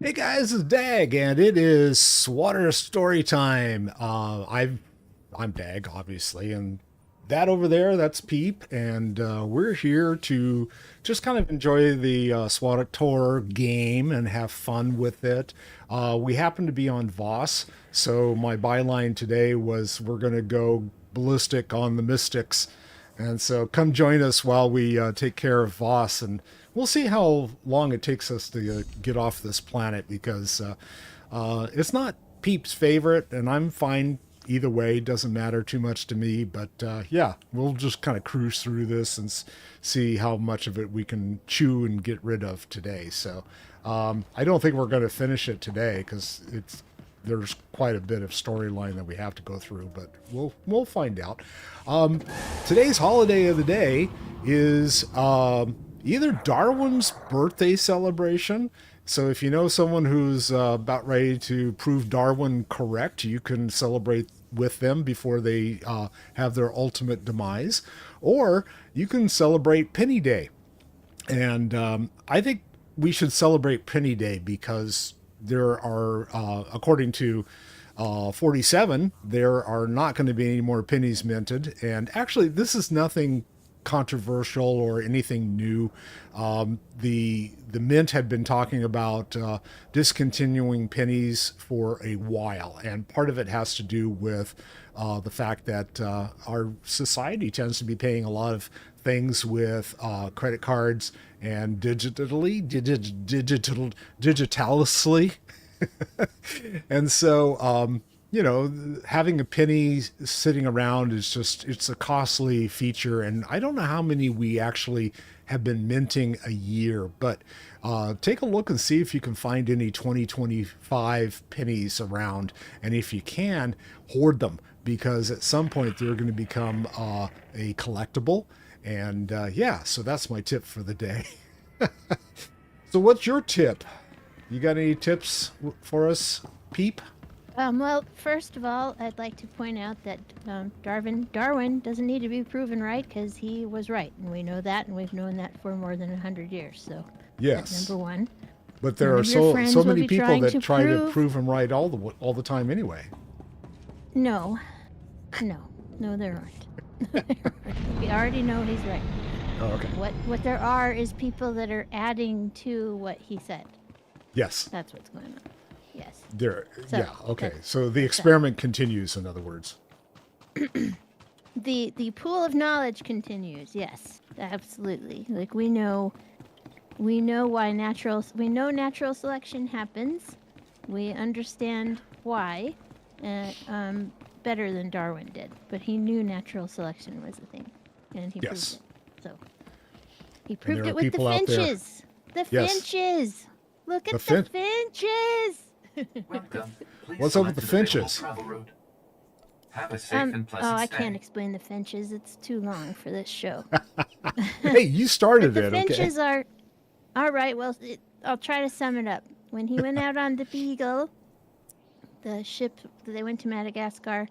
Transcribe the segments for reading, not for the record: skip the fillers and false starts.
Hey guys, it's Dag, and it is SWTOR Storytime. I'm Dag, obviously, and that over there, that's Peep, and we're here to just kind of enjoy the SWTOR game and have fun with it. We happen to be on Voss, so my byline today was we're going to go ballistic on the Mystics, and so come join us while we take care of Voss, and we'll see how long it takes us to get off this planet because it's not Peep's favorite, and I'm fine either way. Doesn't matter too much to me. But yeah, we'll just kind of cruise through this and see how much of it we can chew and get rid of today. So I don't think we're going to finish it today because there's quite a bit of storyline that we have to go through, but we'll find out. Today's holiday of the day is either Darwin's birthday celebration. So if you know someone who's about ready to prove Darwin correct, you can celebrate with them before they have their ultimate demise, or you can celebrate Penny Day. And I think we should celebrate Penny Day because there are, according to 47, there are not going to be any more pennies minted. And actually, this is nothing controversial or anything new. The mint had been talking about discontinuing pennies for a while, and part of it has to do with the fact that our society tends to be paying a lot of things with credit cards and digitalously. And so having a penny sitting around is just, it's a costly feature. And I don't know how many we actually have been minting a year, but take a look and see if you can find any 2025 pennies around. And if you can, hoard them because at some point they're going to become a collectible. And yeah, so that's my tip for the day. So what's your tip? You got any tips for us, Peep? Well, first of all, I'd like to point out that Darwin doesn't need to be proven right because he was right, and we know that, and we've known that for more than 100 years. So that's Yes, number one. but there None are of your so friends will many be people trying that to try to prove. prove him right all the time anyway. No, no, no, there aren't. We already know he's right. Oh, okay. What there are is people that are adding to what he said. Yes. That's what's going on. Yes. There. So Yeah. Okay. So the that's that. experiment continues. In other words. The pool of knowledge continues. Yes, absolutely. Like we know why natural selection happens. We understand why, better than Darwin did. But he knew natural selection was a thing, and he proved Yes. it. So he And proved there are it with the people out there. finches. The Yes. finches. Look The at the fin. finches. Welcome. Please What's up with select the an available finches? travel route. Have a safe and pleasant I stay. can't explain the finches. It's too long for this show. Hey, you But started the it. Okay. finches are all right. Well, I'll try to sum it up. When he went out on the Beagle, the ship that they went to Madagascar,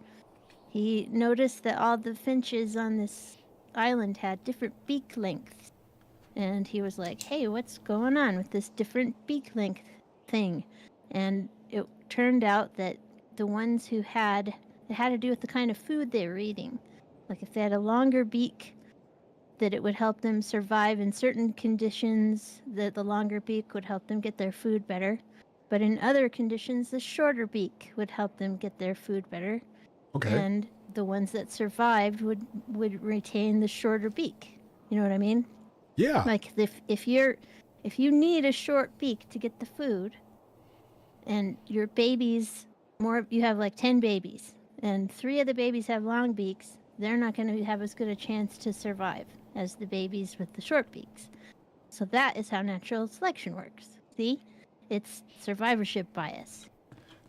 he noticed that all the finches on this island had different beak lengths. And he was like, hey, what's going on with this different beak length thing? And it turned out that the ones it had to do with the kind of food they were eating. Like if they had a longer beak, that it would help them survive in certain conditions, that the longer beak would help them get their food better. But in other conditions, the shorter beak would help them get their food better. Okay. And the ones that survived would retain the shorter beak. You know what I mean? Yeah. Like if you need a short beak to get the food, and your babies you have like 10 babies, and 3 of the babies have long beaks, they're not going to have as good a chance to survive as the babies with the short beaks. So that is how natural selection works. See? It's survivorship bias.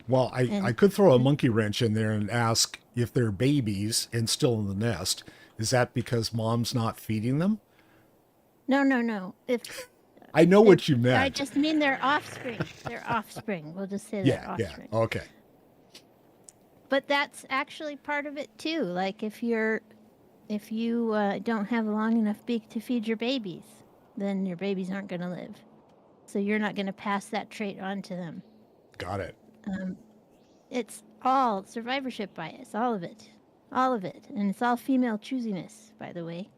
Well, I could throw a monkey wrench in there and ask if they're babies and still in the nest. Is that because mom's not feeding them? No. If I know what you meant. I just mean their offspring. Their offspring. We'll just say their Yeah. offspring. Okay. But that's actually part of it too. Like if you don't have a long enough beak to feed your babies, then your babies aren't going to live. so you're not going to pass that trait on to them. Got it. It's all survivorship bias, all of it. All of it. And it's all female choosiness, by the way,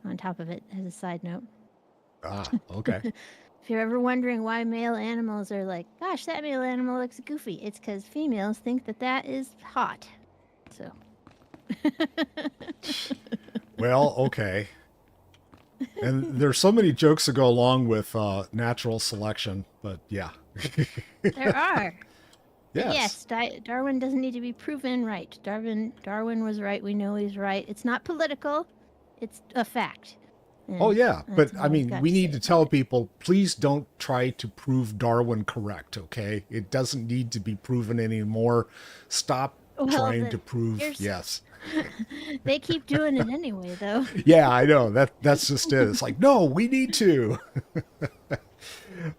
on top of it, as a side note. Ah, okay. If you're ever wondering why male animals are like, gosh, that male animal looks goofy, it's because females think that that is hot. So. Well, okay. And there's so many jokes that go along with natural selection, but yeah. There are. Yes. Yes, Darwin doesn't need to be proven right. Darwin was right. We know he's right. It's not political. It's a fact. And Oh, yeah. that's But, all I I've mean, got we need say to tell about it. people, please don't try to prove Darwin correct, okay? It doesn't need to be proven anymore. Stop Well, trying then, to prove here's- yes. They keep doing it anyway, though. Yeah, I know. That's just it. It's like, no, we need to.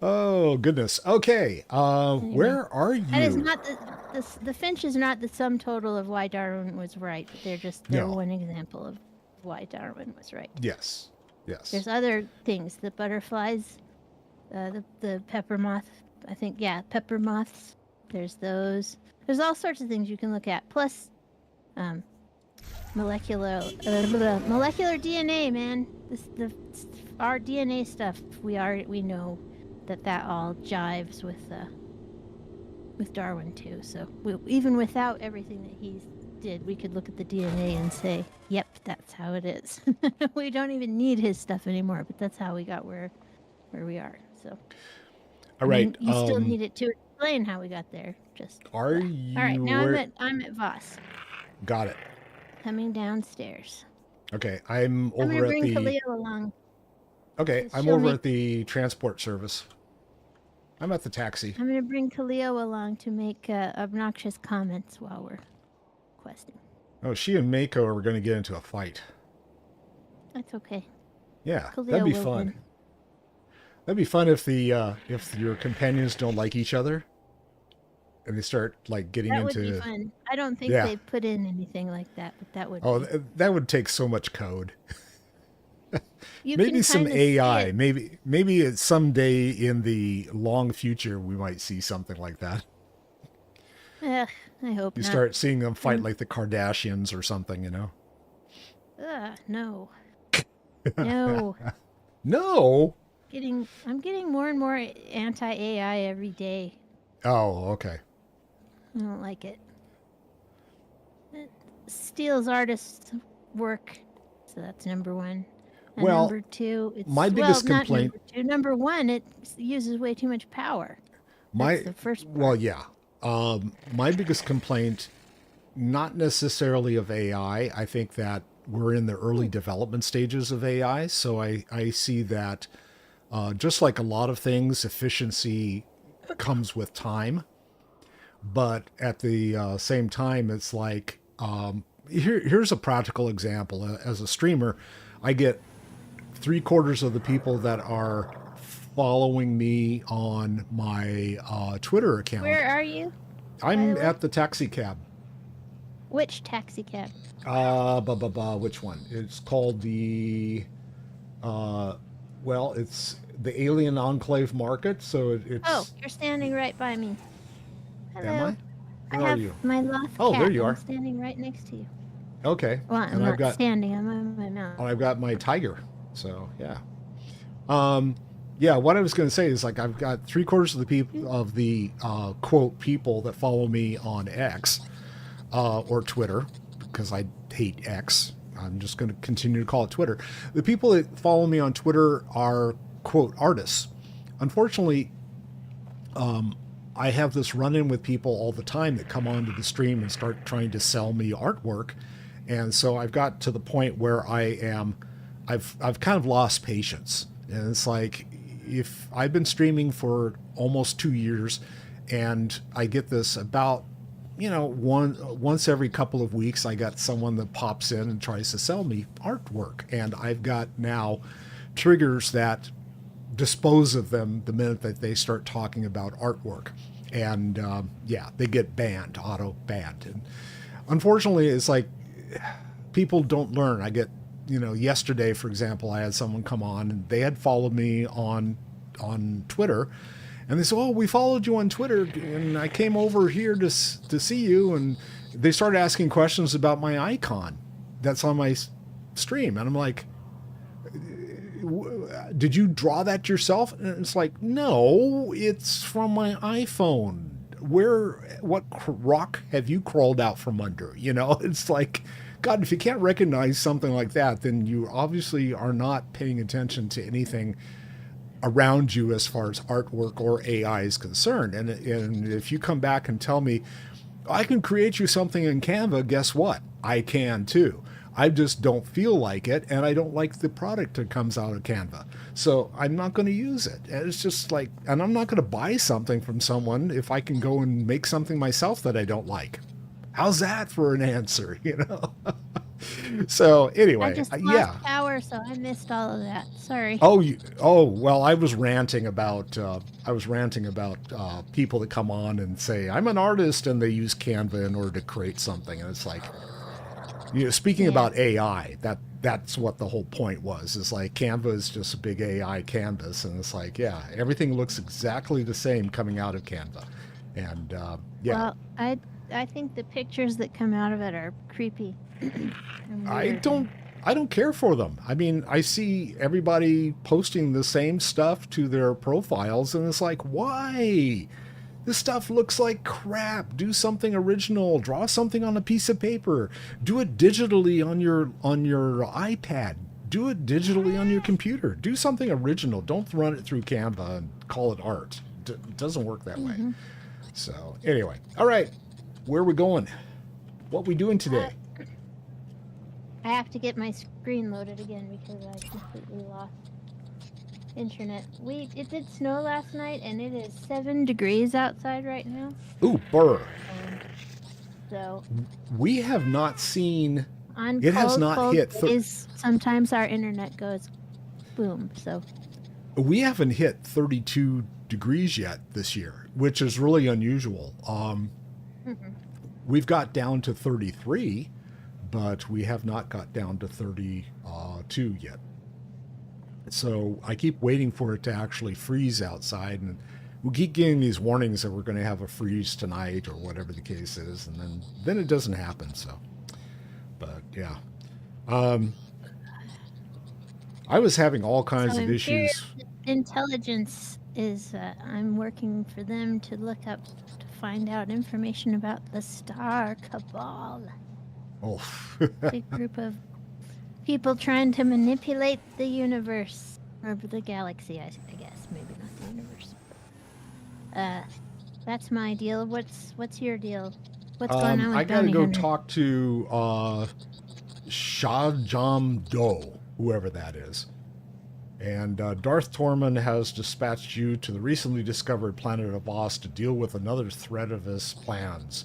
Oh, goodness. Okay. Where are you? That is not the finch is not the sum total of why Darwin was right. They're No. one example of why Darwin was right. Yes. Yes. There's other things. The butterflies, the pepper moth. I think pepper moths. There's those. There's all sorts of things you can look at. Plus, molecular DNA, man. Our DNA stuff. We know that all jives with Darwin too. So even without everything that he did, we could look at the DNA and say, "Yep, that's how it is." We don't even need his stuff anymore, but that's how we got where we are. So, All right. you still need it to explain how we got there. Just Are blah. you? All right? Now I'm at Voss, Got it. coming downstairs. Okay. I'm I'm over gonna at bring the. Khalil along. Okay. Just I'm show over me- at the transport service. I'm at the taxi. I'm gonna bring Khalil along to make obnoxious comments while we're questing. Oh, she and Mako are going to get into a fight. That's okay. Yeah, Khalil that'd be will fun. win. That'd be fun if if your companions don't like each other, and they start like getting That would into. be fun. I don't think Yeah. they put in anything like that, but that would. Oh, be. that would take so much code. You Maybe can some kinda see AI. it. Maybe it's someday in the long future we might see something like that. Ugh, I hope You not. start seeing them fight like the Kardashians or something, you know? Ugh, no. No. No. I'm getting more and more anti-AI every day. Oh, okay. I don't like it. It steals artists' work, so that's number one. And Well, number two, it's my biggest not complaint- Number two. Number one, it uses way too much power. My That's the first part. well, yeah. My biggest complaint, not necessarily of AI. I think that we're in the early development stages of AI, so I see that just like a lot of things, efficiency comes with time. But at the same time, it's like here's a practical example. As a streamer, I get 3/4 of the people that are following me on my Twitter account. Where are you? I'm the way? at the taxi cab. Which taxi cab? Which one? It's called the well, it's the Alien Enclave Market, so it's Oh, you're standing right by me. Hello. Am I? Where I are have you? my lost Oh, cat. there you I'm are. standing right next to you. Okay. Well, I'm and not standing. I'm on my mount. I've got my tiger. So yeah. Yeah, what I was going to say is like I've got 3/4 of the people of the quote people that follow me on X or Twitter, because I hate X. I'm just going to continue to call it Twitter. The people that follow me on Twitter are quote artists. Unfortunately, I have this run-in with people all the time that come onto the stream and start trying to sell me artwork, and so I've got to the point where I've kind of lost patience, and it's like if I've been streaming for almost 2 years, and I get this about once every couple of weeks, I got someone that pops in and tries to sell me artwork, and I've got now triggers that dispose of them the minute that they start talking about artwork, and they get banned, auto banned. And unfortunately, it's like people don't learn. I get yesterday, for example, I had someone come on and they had followed me on on Twitter, and they said, "Oh, we followed you on Twitter, and I came over here to see you." And they started asking questions about my icon that's on my stream, and I'm like, "Did you draw that yourself?" And it's like, "No, it's from my iPhone. What rock have you crawled out from under?" You know, it's like, God, if you can't recognize something like that, then you obviously are not paying attention to anything around you as far as artwork or AI is concerned. And if you come back and tell me, I can create you something in Canva, guess what? I can too. I just don't feel like it, and I don't like the product that comes out of Canva. So I'm not going to use it. And it's just like, and I'm not going to buy something from someone if I can go and make something myself that I don't like. How's that for an answer, you know? So anyway, I just lost power, so I missed all of that. Sorry. Well, I was ranting about people that come on and say, I'm an artist, and they use Canva in order to create something. And it's like, you know, speaking about AI, that's what the whole point was. Is like Canva is just a big AI canvas, and it's like, yeah, everything looks exactly the same coming out of Canva, and yeah. Well, I think the pictures that come out of it are creepy. I don't care for them. I mean, I see everybody posting the same stuff to their profiles, and it's like, why? This stuff looks like crap. Do something original. Draw something on a piece of paper. Do it digitally on your iPad. Do it digitally on your computer. Do something original. Don't run it through Canva and call it art. It doesn't work that way. So anyway, all right, where are we going? What we doing today? I have to get my screen loaded again because I completely lost internet. It did snow last night, and it is 7 degrees outside right now. Ooh, burr. So we have not seen. On it has not hit. Sometimes our internet goes boom. So we haven't hit 32 degrees yet this year, which is really unusual. We've got down to 33, but we have not got down to 32 yet. So I keep waiting for it to actually freeze outside, and we keep getting these warnings that we're going to have a freeze tonight or whatever the case is, and then it doesn't happen. So, but yeah, I was having all kinds of issues. Intelligence is I'm working for them to look up to find out information about the Star Cabal. Oh, Big group of people trying to manipulate the universe or the galaxy, I guess, maybe not the universe. That's my deal. What's your deal? What's going on with I gotta Bounty go Hunter? talk to Shajam Do, whoever that is. And Darth Tormund has dispatched you to the recently discovered planet of Oz to deal with another threat of his plans.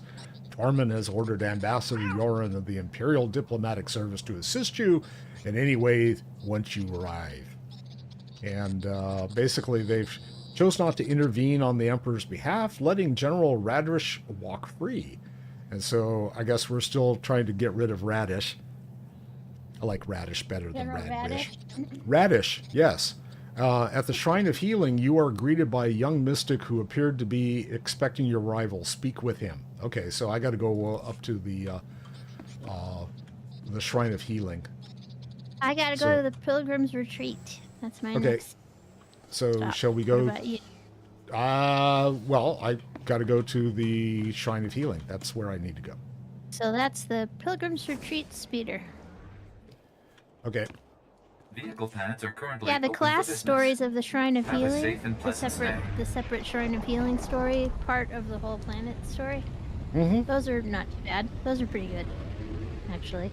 Tormund has ordered Ambassador Yoren of the Imperial Diplomatic Service to assist you in any way once you arrive. And basically, they've chose not to intervene on the Emperor's behalf, letting General Radish walk free. And so I guess we're still trying to get rid of Radish. I like Radish better than Radish. Radish, yes. At the Shrine of Healing, you are greeted by a young mystic who appeared to be expecting your arrival. Speak with him. Okay, so I got to go up to the Shrine of Healing. I gotta go to the Pilgrim's Retreat. That's my next. So stop. shall we go? What about you? Well, I got to go to the Shrine of Healing. That's where I need to go. So that's the Pilgrim's Retreat speeder. Okay. Vehicle pads are currently Yeah, the open for class business. stories of the Shrine of Have a Healing, safe and pleasant stay. the separate Shrine of Healing story, part of the whole planet story. Mm-hmm. Those are not too bad. Those are pretty good, actually.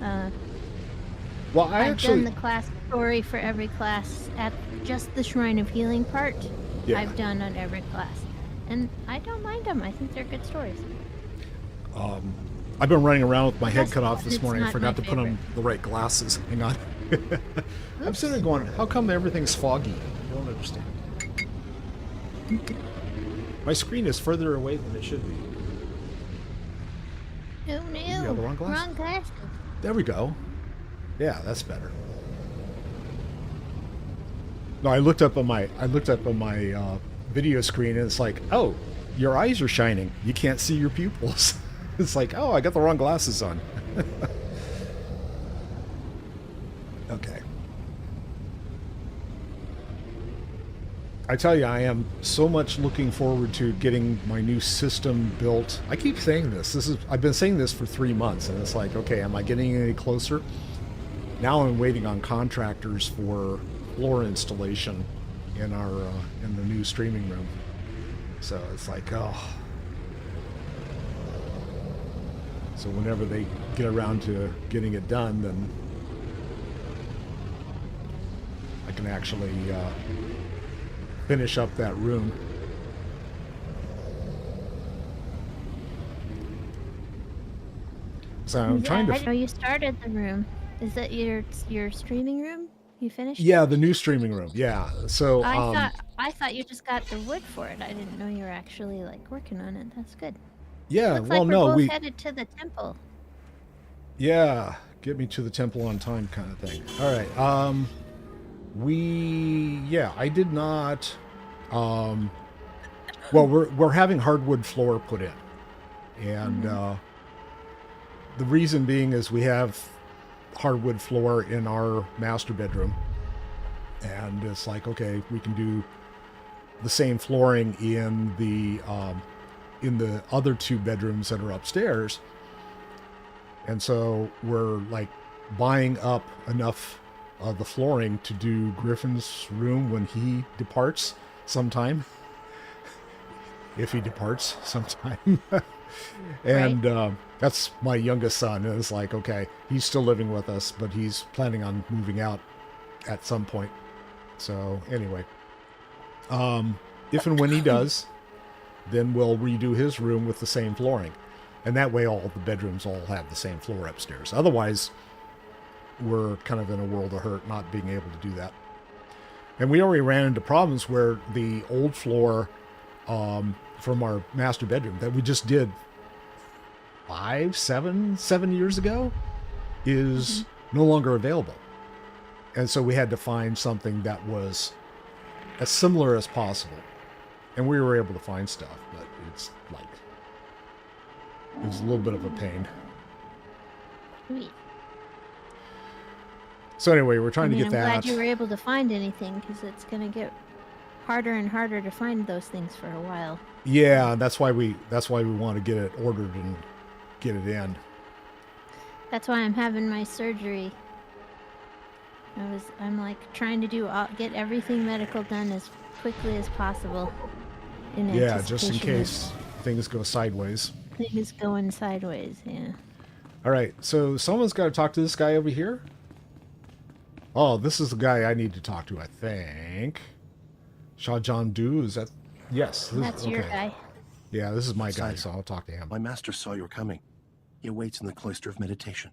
Well, I've done the class story for every class at just the Shrine of Healing part. Yeah. I've done on every class, and I don't mind them. I think they're good stories. I've been running around with my head cut off this It's morning. I not forgot my to put on the right glasses. Hang on. I'm sitting there going, how come everything's foggy? I don't understand. My screen is further away than it should be. Oh no! You got the wrong glass? Wrong glass. There we go. Yeah, that's better. No, I looked up on my video screen, and it's like, oh, your eyes are shining. You can't see your pupils. It's like, oh, I got the wrong glasses on. Okay. I tell you, I am so much looking forward to getting my new system built. I keep saying this. I've been saying this for 3 months, and it's like, okay, am I getting any closer? Now I'm waiting on contractors for floor installation in our in the new streaming room. So it's like, oh. So whenever they get around to getting it done, then I can actually finish up that room. So I'm trying to. I know you started the room. Is that your streaming room? You finished? Yeah, the new streaming room. Yeah. So I thought you just got the wood for it. I didn't know you were actually like working on it. That's good. yeah. Looks Well, like we're no, both we. headed to the temple. Yeah, get me to the temple on time, kind of thing. All right. I did not. Well, we're having hardwood floor put in, and the reason being is we have hardwood floor in our master bedroom, and it's like, okay, we can do the same flooring in the other 2 bedrooms that are upstairs, and so we're like buying up enough of the flooring to do Griffin's room when he departs sometime. If he departs sometime. And that's my youngest son. And it's like, okay, he's still living with us, but he's planning on moving out at some point. So anyway, if and when he does, then we'll redo his room with the same flooring. And that way all the bedrooms all have the same floor upstairs. Otherwise, we're kind of in a world of hurt not being able to do that. And we already ran into problems where the old floor from our master bedroom that we just did 7 years ago is no longer available. And so we had to find something that was as similar as possible. And we were able to find stuff, but it's like, it was a little bit of a pain. Sweet. So anyway, we're trying to get I'm that. glad you were able to find anything, because it's going to get harder and harder to find those things for a while. Yeah, that's why we want to get it ordered and get it in. That's why I'm having my surgery. I'm like trying to get everything medical done as quickly as possible. Yeah, just in case things go sideways. Things going sideways, yeah. All right, so someone's got to talk to this guy over here. Oh, this is the guy I need to talk to, I think. Shah John Du, is that? Yes. That's your guy. Yeah, this is my guy, Sire, so I'll talk to him. my master saw you were coming. He awaits in the cloister of meditation.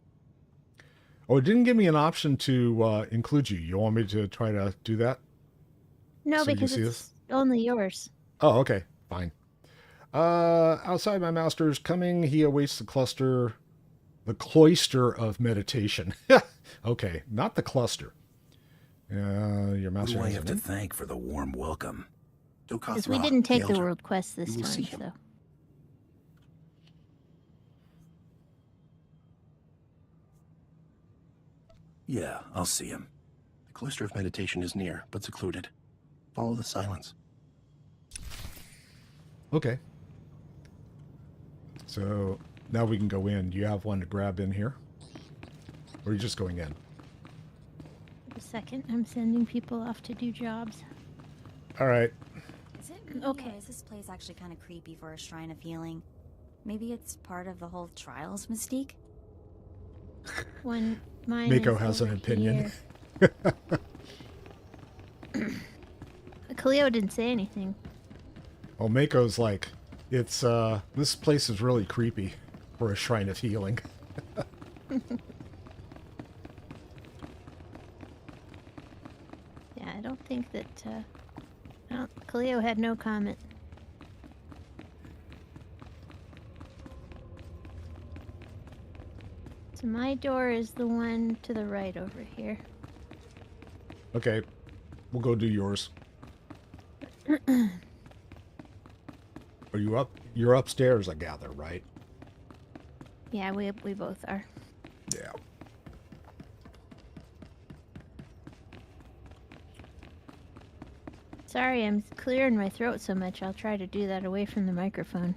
Oh, it didn't give me an option to include you. You want me to try to do that? No, So you because see it's only yours. Oh, okay, fine. Outside my master's coming, he awaits the cloister of meditation. Okay, not the cluster. Your master. Who I have to thank for the warm welcome. Because we didn't take the world quest this time, so. Yeah, I'll see him. The cloister of meditation is near, but secluded. Follow the silence. Okay. So now we can go in. Do you have one to grab in here? Or are you just going in? A second, I'm sending people off to do jobs. All right. Is it Okay. Or is this place actually kind of creepy for a shrine of healing? Maybe it's part of the whole trials mystique? When mine Mako is has an over opinion. here. Cleo didn't say anything. Well, Mako's like, it's, this place is really creepy for a shrine of healing. Yeah, I don't think that, Cleo had no comment. So my door is the one to the right over here. Okay. We'll go do yours. Are you up? You're upstairs, I gather, right? Yeah, we both are. Yeah. Sorry, I'm clearing my throat so much. I'll try to do that away from the microphone.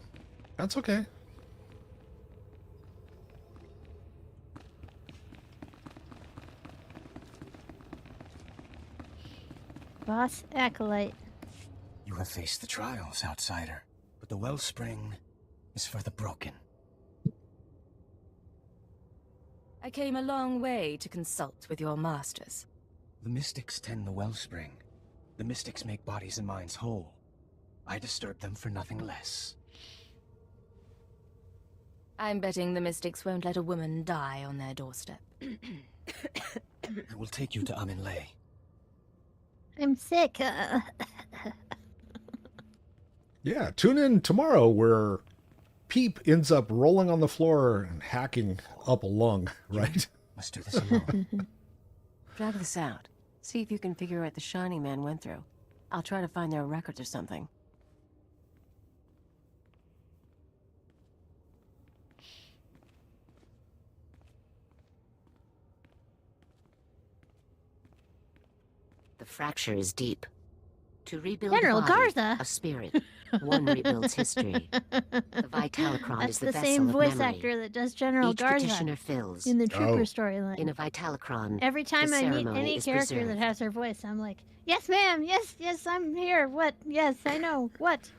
That's okay. Boss Acolyte. You have faced the trials, outsider, but the wellspring is for the broken. I came a long way to consult with your masters. The mystics tend the wellspring. The mystics make bodies and minds whole. I disturb them for nothing less. I'm betting the mystics won't let a woman die on their doorstep. I will take you to Amin-Lay. I'm sick. Yeah, tune in tomorrow where Peep ends up rolling on the floor and hacking up a lung, right? Must do this alone. Drag this out. See if you can figure out what the Shining Man went through. I'll try to find their records or something. The fracture is deep. To rebuild General a body, Garza. a spirit, one rebuilds history. The Vitalichron That's is the the vessel same of voice memory. actor that does General Each Garza petitioner fills. in the Trooper Oh. storyline. In a Vitalichron, Every time the I meet ceremony any is character preserved. that has her voice, I'm like, yes, ma'am, yes, I'm here. What? Yes, I know. What?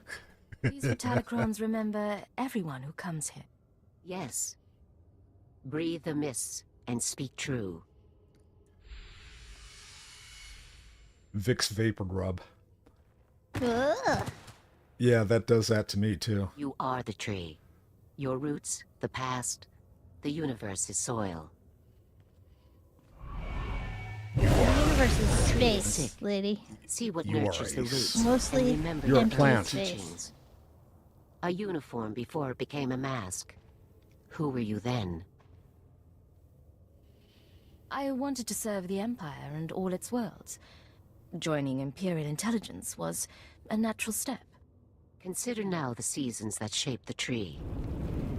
These Vitalichron's remember everyone who comes here. Yes. Breathe the mists and speak true. Vicks Vapor Grub. Ugh. Yeah, that does that to me too. You are the tree. Your roots, the past, the universe is soil. The universe is space, Sick. lady. See what You are nurtures the a roots. Mostly and remember You're a your empty plant. space. teachings. A uniform before it became a mask. Who were you then? I wanted to serve the Empire and all its worlds. Joining Imperial intelligence was a natural step. Consider now the seasons that shaped the tree.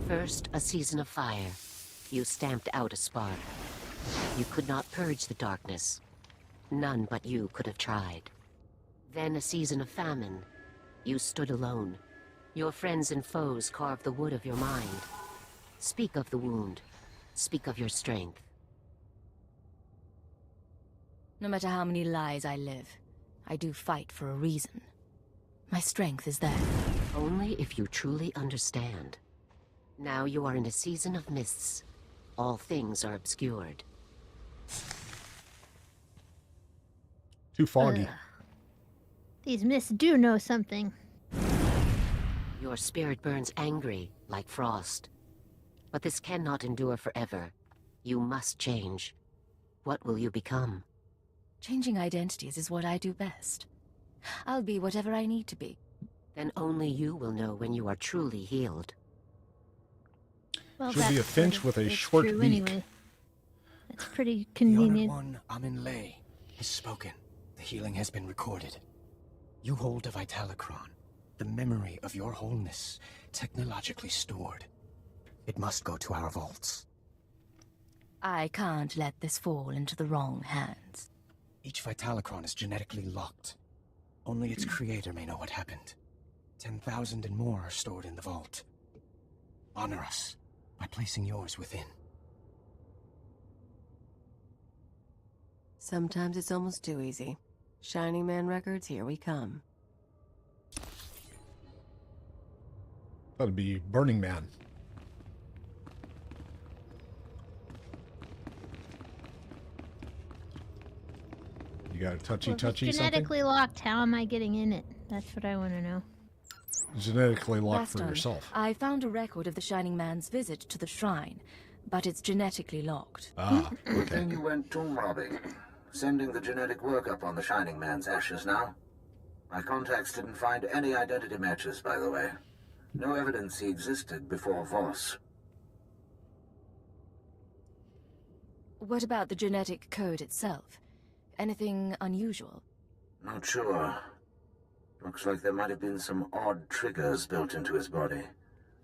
First, a season of fire. You stamped out a spark. You could not purge the darkness. None but you could have tried. Then a season of famine. You stood alone. Your friends and foes carved the wood of your mind. Speak of the wound. Speak of your strength. No matter how many lies I live, I do fight for a reason. My strength is there. Only if you truly understand. Now you are in a season of mists. All things are obscured. Too foggy. These mists do know something. Your spirit burns angry, like frost. But this cannot endure forever. You must change. What will you become? Changing identities is what I do best. I'll be whatever I need to be. Then only you will know when you are truly healed. Well, She'll be a that's finch sort of- with a it's short true beak. Anyway. It's pretty The Honored convenient. One, Amin-Lay, has spoken. The healing has been recorded. You hold a Vitalichron, the memory of your wholeness, technologically stored. It must go to our vaults. I can't let this fall into the wrong hands. Each Vitalichron is genetically locked. Only its creator may know what happened. 10,000 and more are stored in the vault. Honor us by placing yours within. Sometimes it's almost too easy. Shining Man records, here we come. That'd be Burning Man. You got a Well, if it's touchy something? genetically locked, how am I getting in it? That's what I want to know. Genetically locked for Baston, yourself. I found a record of the Shining Man's visit to the shrine, but it's genetically locked. Ah, Good okay. thing you went tomb robbing. Sending the genetic workup on the Shining Man's ashes now. My contacts didn't find any identity matches, by the way. No evidence he existed before Voss. What about the genetic code itself? Anything unusual? Not sure. Looks like there might have been some odd triggers built into his body.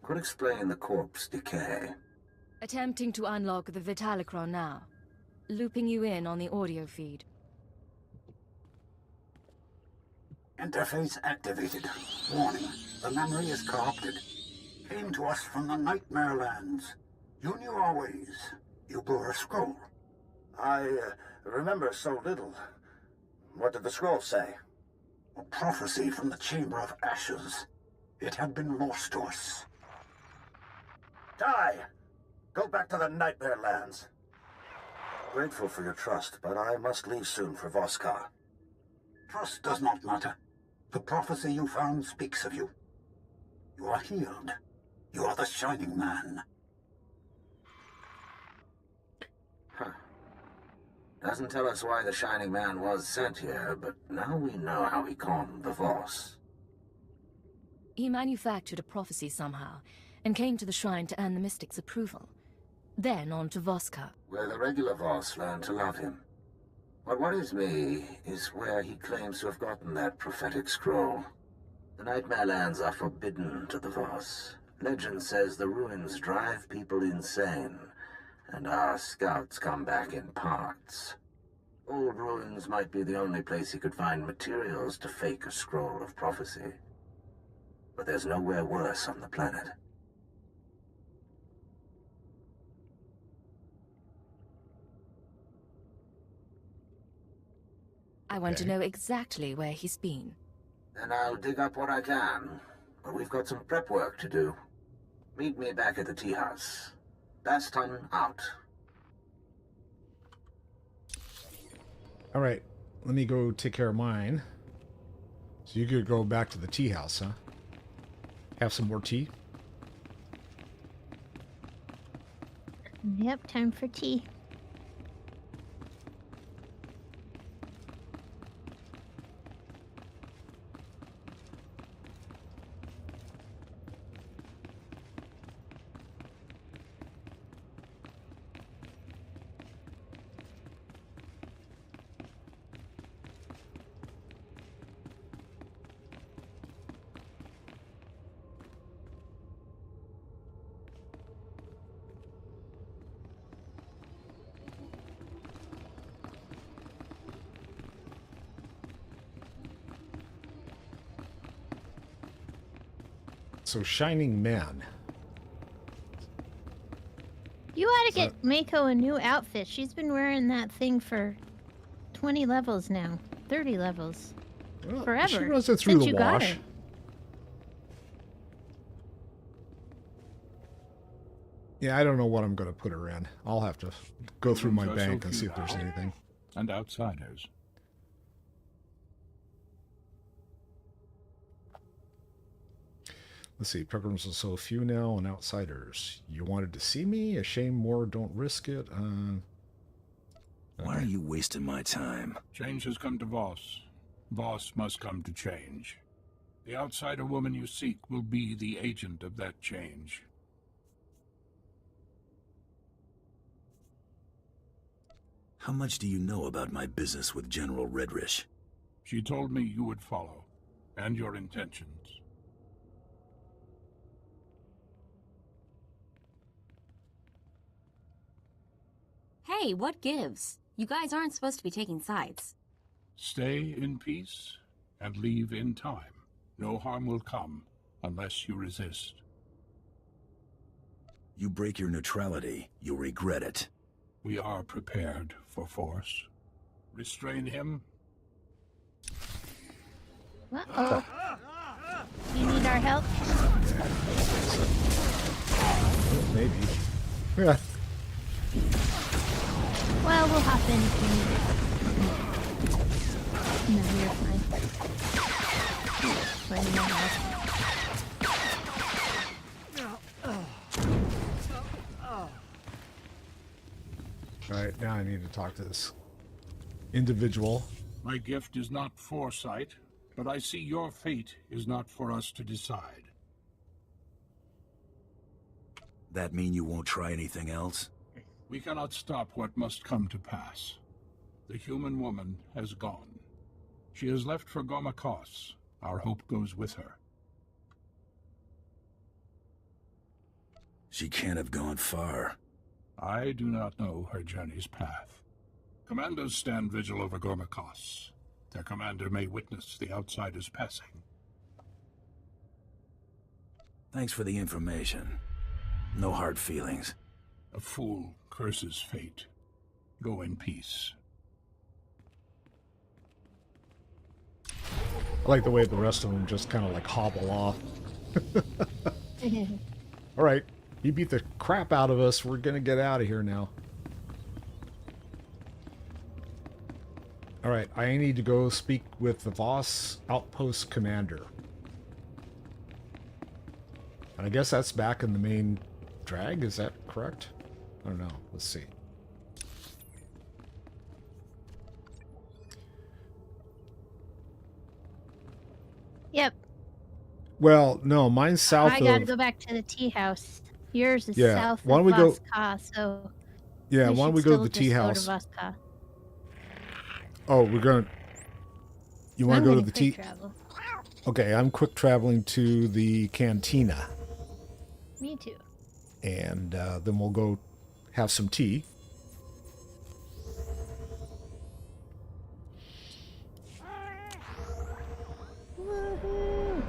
Could explain the corpse decay. Attempting to unlock the Vitalicron now. Looping you in on the audio feed. Interface activated. Warning, the memory is corrupted. Came to us from the Nightmare Lands. You knew our ways. You bore a scroll. I remember so little. What did the scroll say? A prophecy from the Chamber of Ashes. It had been lost to us. Die! Go back to the Nightmare Lands. Grateful for your trust, but I must leave soon for Voskar. Trust does not matter. The prophecy you found speaks of you. You are healed. You are the Shining Man. Huh. Doesn't tell us why the Shining Man was sent here, but now we know how he calmed the Voss. He manufactured a prophecy somehow, and came to the shrine to earn the Mystic's approval. Then on to Voskar, where the regular Voss learned to love him. What worries me is where he claims to have gotten that prophetic scroll. The Nightmare Lands are forbidden to the Voss. Legend says the ruins drive people insane, and our scouts come back in parts. Old ruins might be the only place he could find materials to fake a scroll of prophecy. But there's nowhere worse on the planet. I want to know exactly where he's been. Then I'll dig up what I can. But we've got some prep work to do. Meet me back at the tea house. Baston out. All right, let me go take care of mine. So you could go back to the tea house, huh? Have some more tea? Yep, time for tea. So, Shining Man. You ought to get Mako a new outfit. She's been wearing that thing for 20 levels now. 30 levels. Well, forever. She runs it through since the you got wash. her. Yeah, I don't know what I'm going to put her in. I'll have to go through my bank and see if there's anything. And outsiders. Let's see, pilgrims are so few now and outsiders. You wanted to see me? A shame more, don't risk it. Why are you wasting my time? Change has come to Voss. Voss must come to change. The outsider woman you seek will be the agent of that change. How much do you know about my business with General Redrish? She told me you would follow, and your intentions. Hey, what gives? You guys aren't supposed to be taking sides. Stay in peace, and leave in time. No harm will come, unless you resist. You break your neutrality, you'll regret it. We are prepared for force. Restrain him. Uh-oh. You need our help? Maybe. Yeah. Well, we'll hop in if you need it. No, you're fine. We're in your house. Alright, now I need to talk to this individual. My gift is not foresight, but I see your fate is not for us to decide. That mean you won't try anything else? We cannot stop what must come to pass. The human woman has gone. She has left for Gomakos. Our hope goes with her. She can't have gone far. I do not know her journey's path. Commandos stand vigil over Gomakos. Their commander may witness the outsiders passing. Thanks for the information. No hard feelings. A fool curses fate. Go in peace. I like the way the rest of them just kind of like hobble off. All right, you beat the crap out of us. We're gonna get out of here now. All right, I need to go speak with the Voss outpost commander. And I guess that's back in the main drag, is that correct? I don't know, let's see. Yep. Well, no, mine's south I of... gotta go back to the tea house. Yours is Yeah, south why of don't we go- Voska, so... Yeah, we why don't should we go to still the tea just house? Go to Voska. Oh, we're going to... You want I'm to go to gonna the tea... quick travel. Okay, I'm quick traveling to the cantina. Me too. And then we'll go have some tea. Woohoo!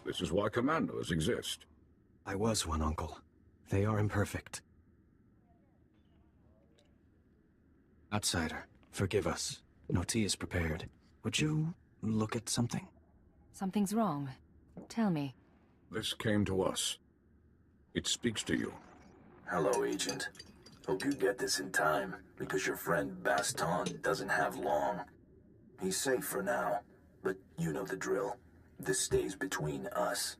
This is why commandos exist. I was one, Uncle. They are imperfect. Outsider, forgive us. No tea is prepared. Would you look at something? Something's wrong. Tell me. This came to us. It speaks to you. Hello, Agent. Hope you get this in time, because your friend Baston doesn't have long. He's safe for now, but you know the drill. This stays between us.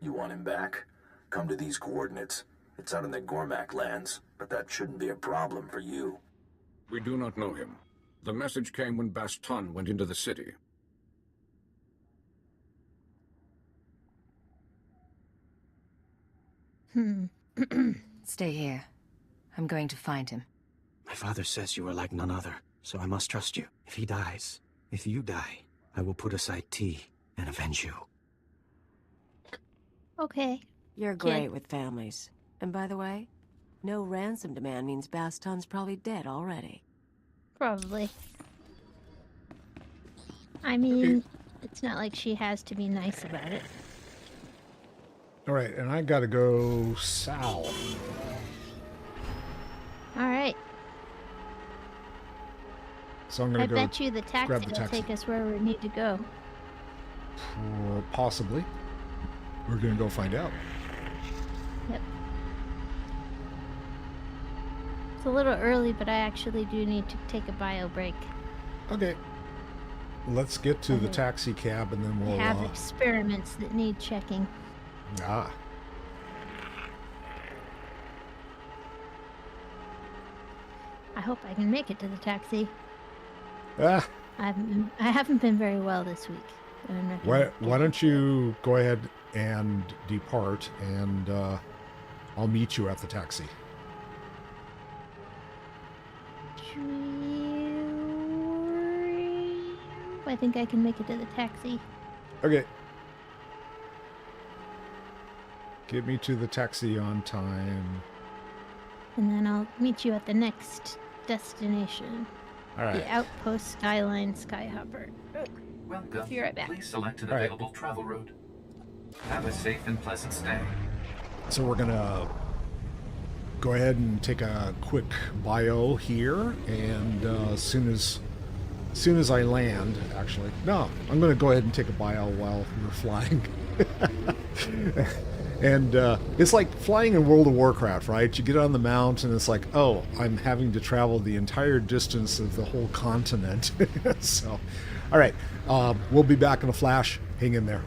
You want him back? Come to these coordinates. It's out in the Gormak lands, but that shouldn't be a problem for you. We do not know him. The message came when Baston went into the city. Stay here. I'm going to find him. My father says you are like none other, so I must trust you. If he dies, if you die, I will put aside tea and avenge you. Okay. You're great with families. And by the way, no ransom demand means Baston's probably dead already. Probably. I mean, it's not like she has to be nice about it. All right, and I got to go south. All right. So I'm going I to go bet you the taxi grab the will taxi. take us where we need to go. Or possibly. We're going to go find out. Yep. It's a little early, but I actually do need to take a bio break. Okay. Let's get to the taxi cab and then I we'll... have experiments that need checking. Ah. I hope I can make it to the taxi. Ah. I haven't been very well this week. I'm not gonna Why don't you go ahead and depart, and I'll meet you at the taxi. I think I can make it to the taxi. Okay. Get me to the taxi on time. And then I'll meet you at the next destination. All right. The Outpost Skyline Skyhopper. Welcome. Be right back. Please select an All right. available travel route. Have a safe and pleasant stay. So we're going to go ahead and take a quick bio here, and as soon as I land, actually, no, I'm going to go ahead and take a bio while we're flying. And it's like flying in World of Warcraft, right? You get on the mount and it's like, oh, I'm having to travel the entire distance of the whole continent. So, all right, we'll be back in a flash. Hang in there.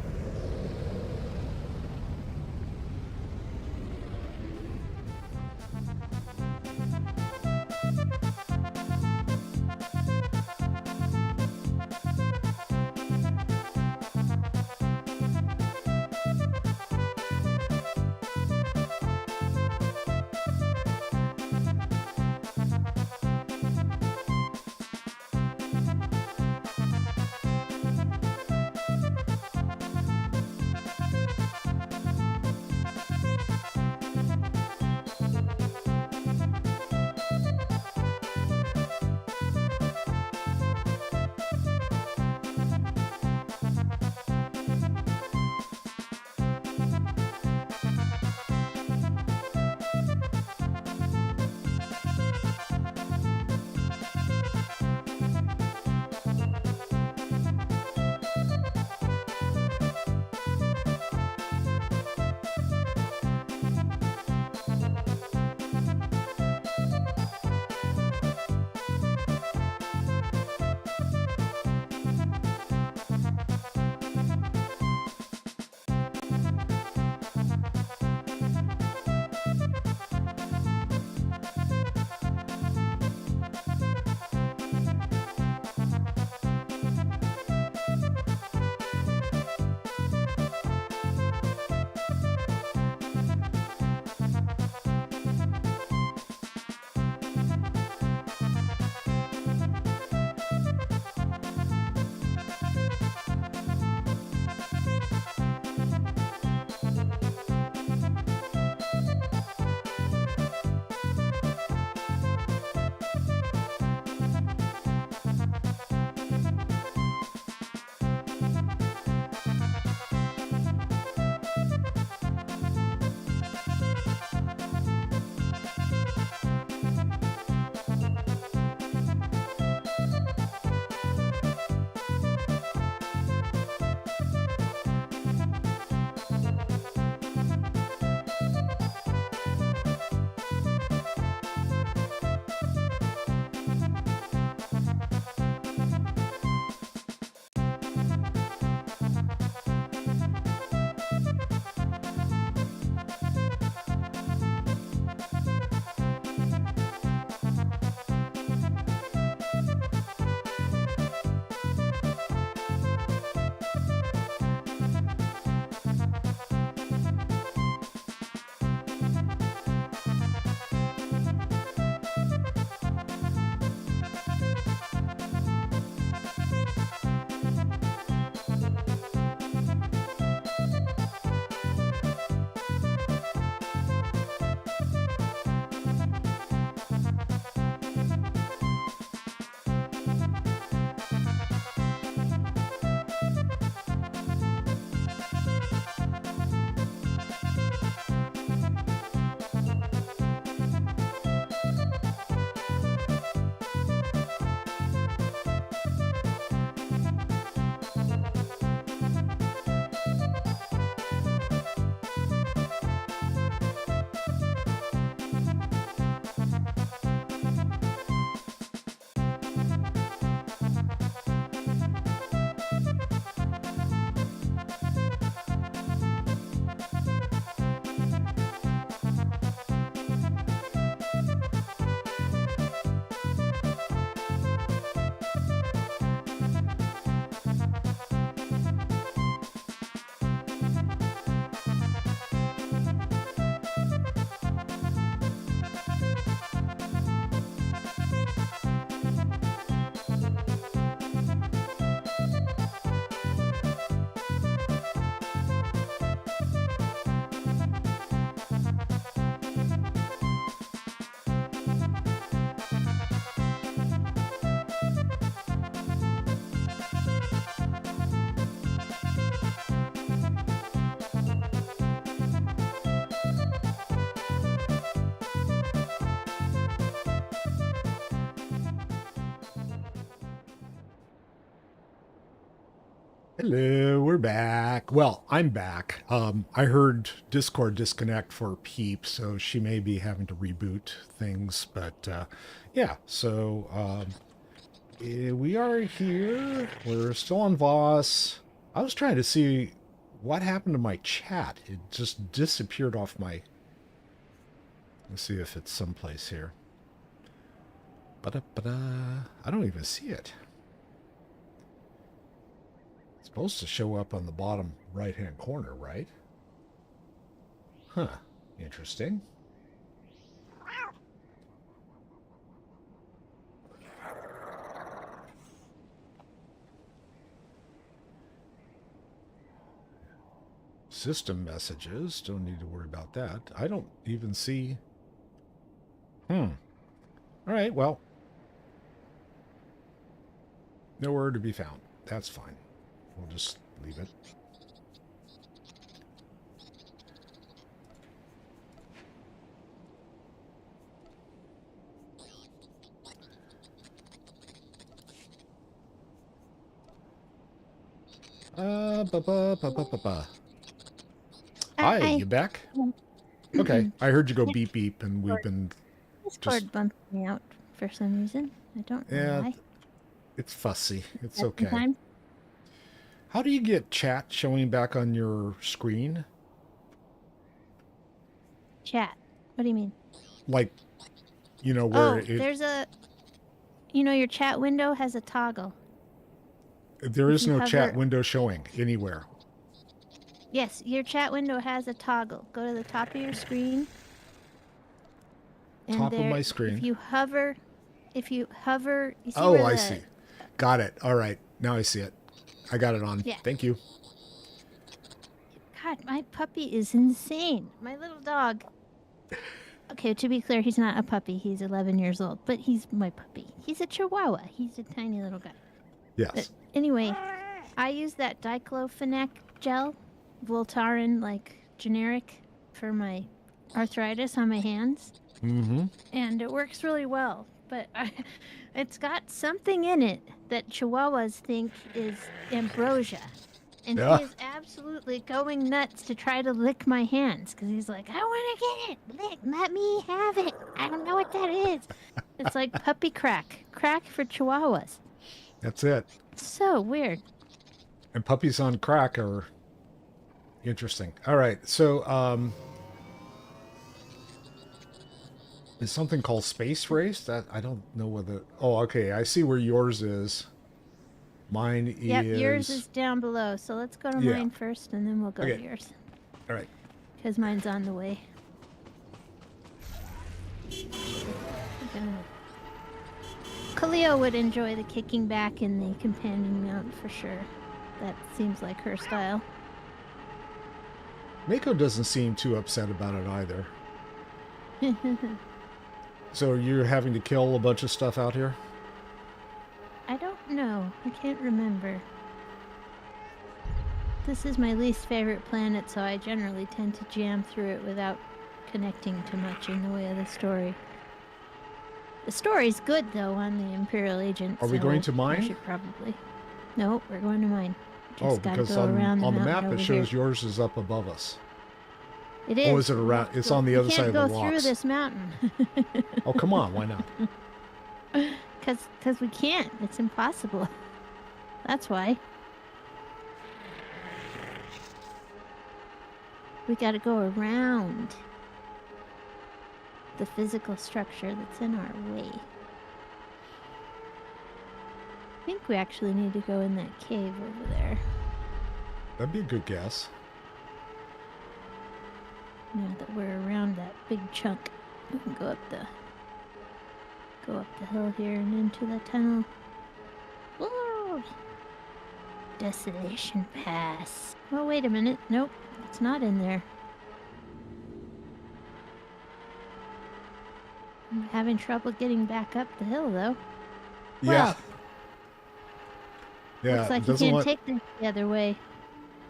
Hello, we're back. Well, I'm back. I heard Discord disconnect for Peep, so she may be having to reboot things. But yeah, so we are here. We're still on Voss. I was trying to see what happened to my chat. It just disappeared off my... Let's see if it's someplace here. Ba-da-ba-da. I don't even see it. Supposed to show up on the bottom right-hand corner, right? Huh. Interesting. System messages. Don't need to worry about that. I don't even see... All right, well. Nowhere to be found. That's fine. We'll just leave it. Hi, you back? Okay, I heard you go beep beep, and we've been Discord bumped me out for some reason. I don't know why. It's fussy. It's At the okay. time. How do you get chat showing back on your screen? Chat. What do you mean? Like, you know, where there's a... You know, your chat window has a toggle. there is you no chat hover- window showing anywhere. Yes, your chat window has a toggle. Go to the top of your screen. And Top of there, my screen. If you hover, you see Oh, where I the- see. Got it. All right. Now I see it. I got it on. Yeah. Thank you. God, my puppy is insane. My little dog. Okay, to be clear, he's not a puppy. He's 11 years old, but he's my puppy. He's a Chihuahua. He's a tiny little guy. Yes. But anyway, I use that diclofenac gel, Voltaren, like generic, for my arthritis on my hands. Mm-hmm. And it works really well. But it's got something in it that Chihuahuas think is ambrosia. And Yeah. he is absolutely going nuts to try to lick my hands because he's like, I want to get it. Let me have it. I don't know what that is. It's like puppy crack. Crack for Chihuahuas. That's it. So weird. And puppies on crack are interesting. All right. So, is something called Space Race? That I don't know whether... Oh, okay. I see where yours is. Mine Yep, is... yours is down below. So let's go to Yeah. mine first and then we'll go Okay. to yours. All right. Because mine's on the way. Kalia would enjoy the kicking back in the companion mount for sure. That seems like her style. Mako doesn't seem too upset about it either. So you're having to kill a bunch of stuff out here? I don't know. I can't remember. This is my least favorite planet, so I generally tend to jam through it without connecting too much in the way of the story. The story's good, though, on the Imperial Agent. Are we so going to I mine? should probably... No, we're going to mine. Oh, Just gotta because go on around the mountain map it over shows here. yours is up above us. It is. Oh, is it around? It's on the other side of the We can't go through rocks. this mountain. Oh, come on. Why not? Because we can't. It's impossible. That's why. We gotta go around the physical structure that's in our way. I think we actually need to go in that cave over there. That'd be a good guess. Now that we're around that big chunk, we can go up the hill here and into the tunnel. Whoa! Desolation Pass. Oh, wait a minute. Nope, it's not in there. I'm having trouble getting back up the hill, though. Yeah. Yeah. Looks like it you doesn't can't want- take this the other way.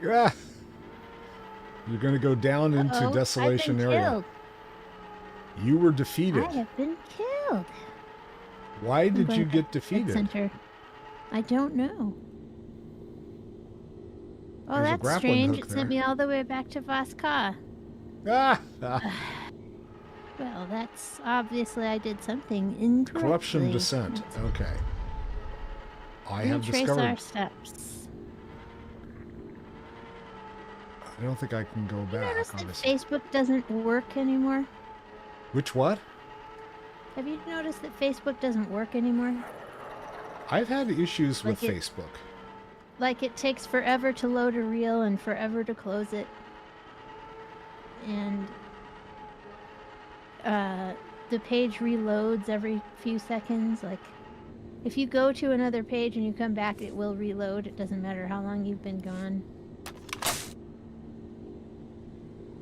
Yeah. You're going to go down into Uh-oh, Desolation I've been area. killed. You were defeated. I have been killed. Why I'm did going you back get to the defeated? center. I don't know. Oh, There's a that's grappling strange. hook It sent there. me all the way back to Voska. Ah! Well, that's obviously I did something incorrectly. Corruption descent. Okay. I have Retrace discovered. our steps. I don't think I can go You back. notice that Obviously. Facebook doesn't work anymore? Which what? Have you noticed that Facebook doesn't work anymore? I've had issues with Like it- Facebook. Like it takes forever to load a reel and forever to close it. And the page reloads every few seconds. Like if you go to another page and you come back, it will reload. It doesn't matter how long you've been gone.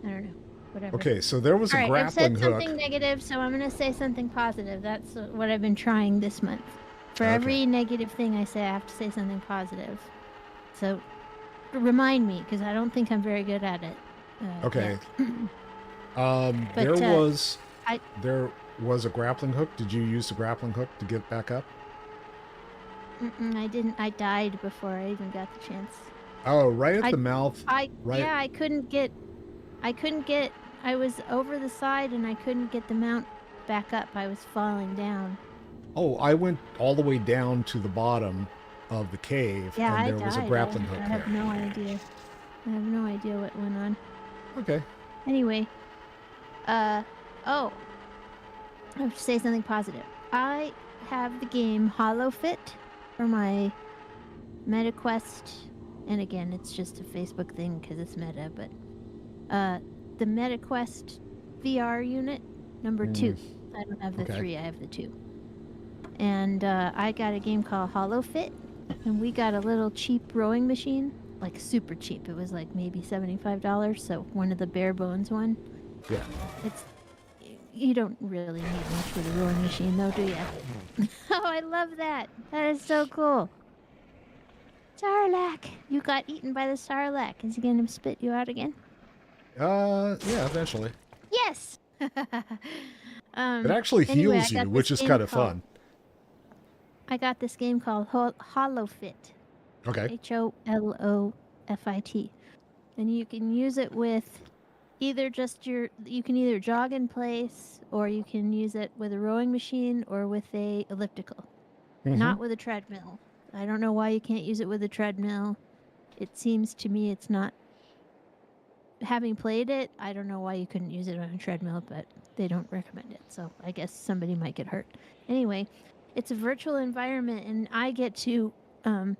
I don't know. Whatever. Okay, so there was a All right, I've grappling said hook. something negative, so I'm going to say something positive. That's what I've been trying this month. For Okay. every negative thing I say, I have to say something positive. So remind me, because I don't think I'm very good at it. Okay. But, there was I- there was a grappling hook. Did you use the grappling hook to get back up? I didn't. I died before I even got the chance. Oh, right at the mouth. Right. Yeah, I couldn't get. I was over the side and I couldn't get the mount back up. I was falling down. Oh, I went all the way down to the bottom of the cave, Yeah, and I there died. was a grappling hook I have there. no idea. I have no idea what went on. Okay. Anyway, oh, I have to say something positive. I have the game Hollow Fit for my MetaQuest, and again, it's just a Facebook thing because it's meta, but the MetaQuest VR unit number 2. I don't have the 3, I have the 2. And I got a game called Hollow Fit, and we got a little cheap rowing machine, like super cheap. It was like maybe $75, so one of the bare bones one. Yeah. You don't really need much for the rowing machine, though, do you? Oh, I love that. That is so cool. Sarlacc, you got eaten by the Sarlacc. Is he gonna spit you out again? Yeah, eventually. Yes. It actually anyway, heals I got you, which this is game kind of called- fun. I got this game called Hollow Fit. Okay. HOLOFIT. And you can use it with either you can either jog in place, or you can use it with a rowing machine or with a elliptical. Not with a treadmill. I don't know why you can't use it with a treadmill. It seems to me it's not. Having played it, I don't know why you couldn't use it on a treadmill, but they don't recommend it. So I guess somebody might get hurt. Anyway, it's a virtual environment, and I get to on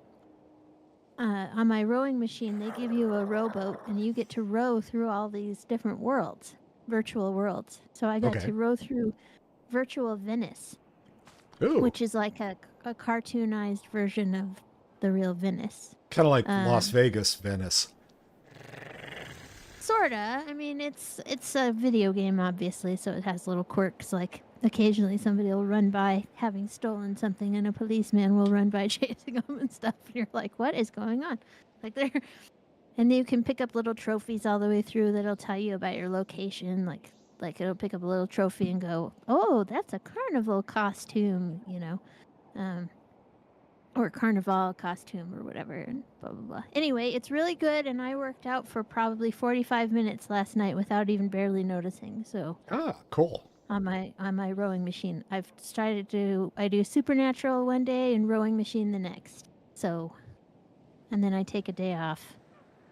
my rowing machine, they give you a rowboat, and you get to row through all these different worlds, virtual worlds. So I got to row through virtual Venice, which is like a cartoonized version of the real Venice. Kind of like Las Vegas, Venice. Sorta. I mean, it's a video game, obviously, so it has little quirks. Like occasionally, somebody will run by having stolen something, and a policeman will run by chasing them and stuff. And you're like, "What is going on?" Like there, and you can pick up little trophies all the way through that'll tell you about your location. Like it'll pick up a little trophy and go, "Oh, that's a carnival costume," or carnival costume or whatever, and blah blah blah. Anyway, it's really good, and I worked out for probably 45 minutes last night without even barely noticing. So cool. On my rowing machine, I do supernatural one day and rowing machine the next. So, and then I take a day off,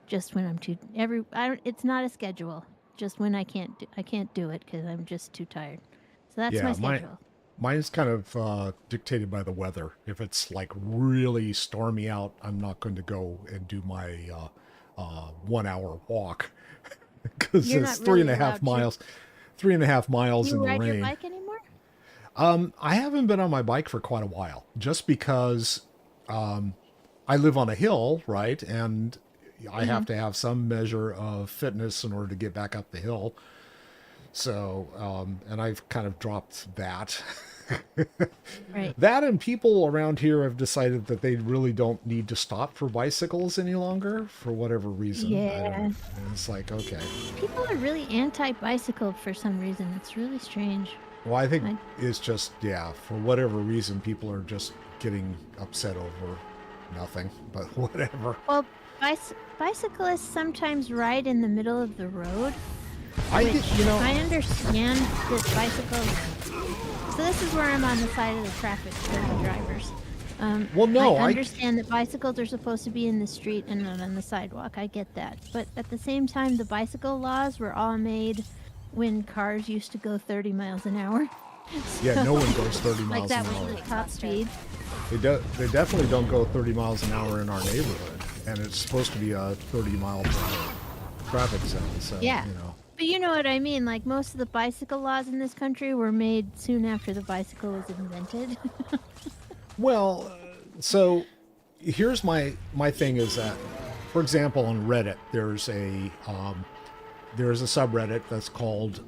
just when I'm too it's not a schedule. Just when I can't do it because I'm just too tired. So that's my schedule. Mine's kind of dictated by the weather. If it's like really stormy out, I'm not going to go and do my 1 hour walk because it's 3.5 miles. 3.5 miles in the rain. Do you ride your bike anymore? I haven't been on my bike for quite a while, just because I live on a hill, right? And I have to have some measure of fitness in order to get back up the hill. So, and I've kind of dropped that. Right. That, and people around here have decided that they really don't need to stop for bicycles any longer for whatever reason. Yeah. And it's like, okay. People are really anti-bicycle for some reason. It's really strange. Well, I think it's just, for whatever reason, people are just getting upset over nothing, but whatever. Well, bicyclists sometimes ride in the middle of the road. I understand that bicycles. So this is where I'm on the side of the traffic for the drivers. I understand that bicycles are supposed to be in the street and not on the sidewalk. I get that. But at the same time, the bicycle laws were all made when cars used to go 30 miles an hour. Yeah, no one goes 30 miles like an that hour. was the top speed. They definitely don't go 30 miles an hour in our neighborhood, and it's supposed to be a 30 mile per hour traffic zone. So Yeah. you know. But you know what I mean? Like, most of the bicycle laws in this country were made soon after the bicycle was invented. Well, so here's my thing is that, for example, on Reddit, there's a subreddit that's called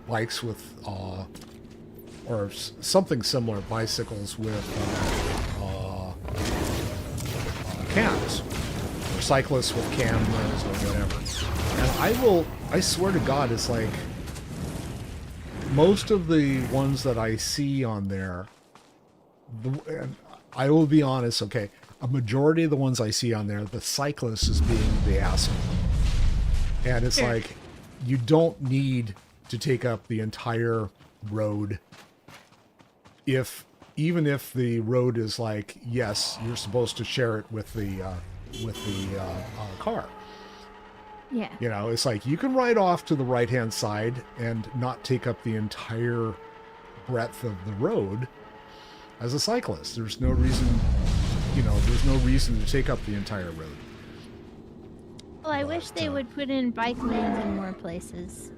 bikes with or something similar, bicycles with cams, or cyclists with cameras or whatever. And I swear to God, it's like most of the ones that I see on there, and I will be honest, okay, a majority of the ones I see on there, the cyclist is being the asshole. And it's like, you don't need to take up the entire road even if the road is like, yes, you're supposed to share it with the car. Yeah. You know, it's like you can ride off to the right-hand side and not take up the entire breadth of the road as a cyclist. There's no reason to take up the entire road. Well, I wish they would put in bike lanes in more places.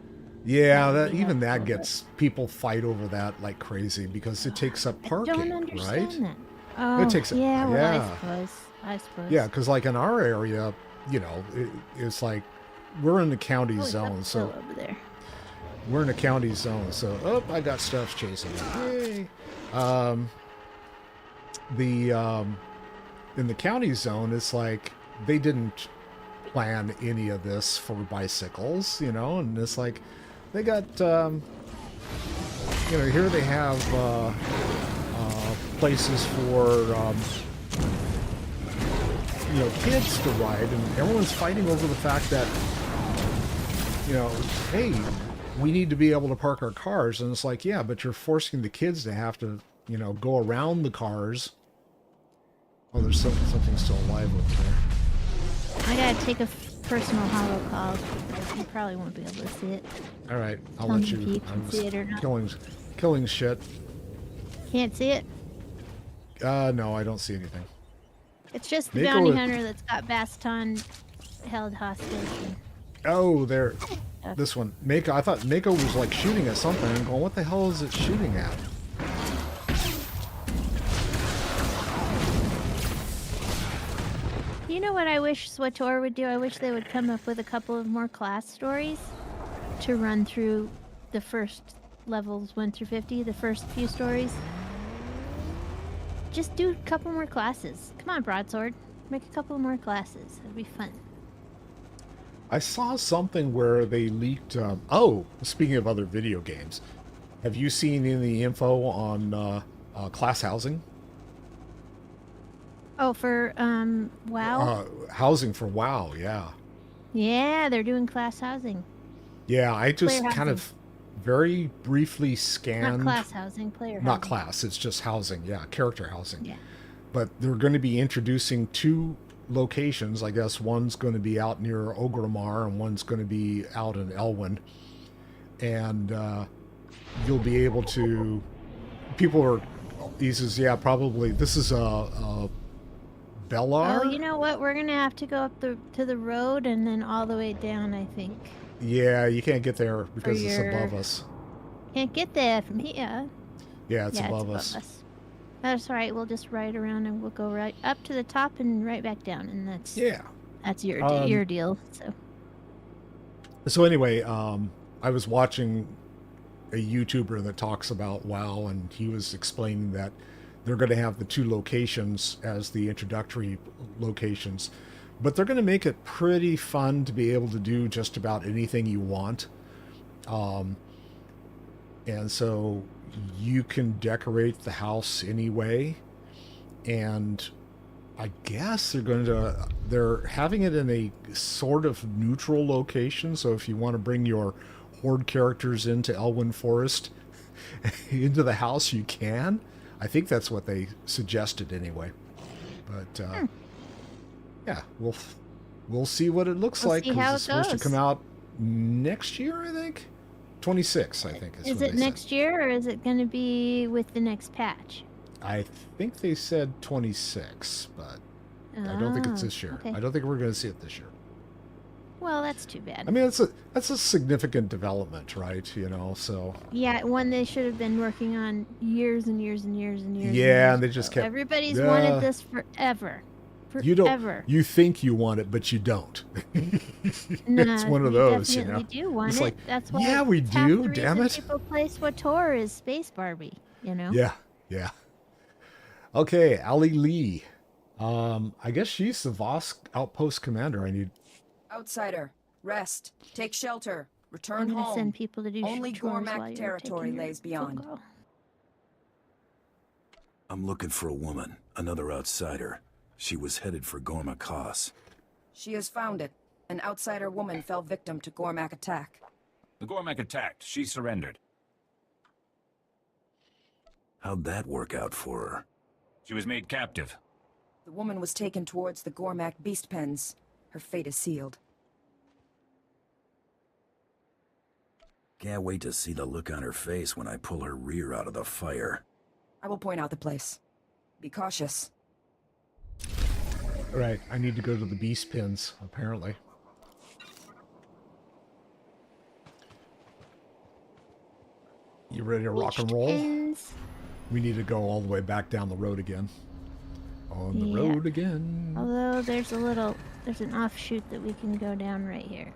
Yeah, that gets people fight over that like crazy because it takes up parking, I don't understand right? that. Oh, It takes yeah, well, yeah. I suppose. Yeah, because like in our area, you know, it's like we're in the county zone, so over there. we're in a county zone. So I got stuff chasing me. Yay! In the county zone, it's like they didn't plan any of this for bicycles, you know, and it's like they got, you know, here they have places for, you know, kids to ride, and everyone's fighting over the fact that, you know, hey, we need to be able to park our cars, and it's like, yeah, but you're forcing the kids to have to, you know, go around the cars. Oh, there's something still alive over there. I gotta take a personal holo call. You probably won't be able to see it. All right, I'll Tell let me you. if you can see it or not. Killing shit. Can't see it? No, I don't see anything. It's just the bounty hunter that's got Baston held hostage. Oh, there. This one. Mako. I thought Mako was like shooting at something. I'm going, what the hell is it shooting at? You know what I wish SWTOR would do? I wish they would come up with a couple of more class stories to run through the first levels 1 through 50, the first few stories. Just do a couple more classes. Come on, Broadsword. Make a couple more classes. It'd be fun. I saw something where they leaked... oh, speaking of other video games, have you seen any info on class housing? Oh, for WoW? Housing for WoW, yeah. Yeah, they're doing class housing. Yeah, I just Player kind of very briefly scanned... Not class housing, player housing. Not class, it's just housing, yeah, character housing. Yeah. But they're going to be introducing 2 locations. I guess one's going to be out near Ogrimmar and one's going to be out in Elwyn. And you'll be able to... People are... He says, yeah, probably... This is a Bellar? Oh, you know what? We're going to have to go up to the road and then all the way down, I think. Yeah, you can't get there because it's above us. Can't get there from here. Yeah, it's above us. That's all right. We'll just ride around and we'll go right up to the top and right back down, and that's your deal. So anyway, I was watching a YouTuber that talks about WoW, and he was explaining that they're going to have the 2 locations as the introductory locations, but they're going to make it pretty fun to be able to do just about anything you want. And so you can decorate the house anyway, and I guess they're having it in a sort of neutral location. So if you want to bring your Horde characters into Elwyn Forest, into the house, you can. I think that's what they suggested anyway. But yeah, we'll see what it looks like. See how It's it supposed to goes. come out next year, I think. 26, I think. Is it next year, or is it going to be with the next patch? I think they said 26, but I don't think it's this year. Okay. I don't think we're going to see it this year. Well, that's too bad. I mean, that's a significant development, right? You know, so Yeah, one they should have been working on years and years and years and years. yeah, and they just ago. kept. Everybody's wanted this forever. You don't. Forever. You think you want it, but you don't. It's Nah, one of you those, you know. definitely do want It's it. like, That's why. yeah, we half do. the Damn reason it. People play SWTOR is Space Barbie. You know. Yeah, yeah. Okay, Ali Lee. I guess she's the Voss outpost commander. I need. Outsider, rest, take shelter, return I'm gonna home. send people to do Only chores while Gormak you're territory taking your lays beyond. phone call. I'm looking for a woman, another outsider. She was headed for Gormak Haas. She has found it. An outsider woman fell victim to Gormak attack. The Gormak attacked. She surrendered. How'd that work out for her? She was made captive. The woman was taken towards the Gormak beast pens. Her fate is sealed. Can't wait to see the look on her face when I pull her rear out of the fire. I will point out the place. Be cautious. Right, I need to go to the beast pins, apparently. You ready to rock and roll? Pins. We need to go all the way back down the road again. On the road again. Although there's an offshoot that we can go down right here.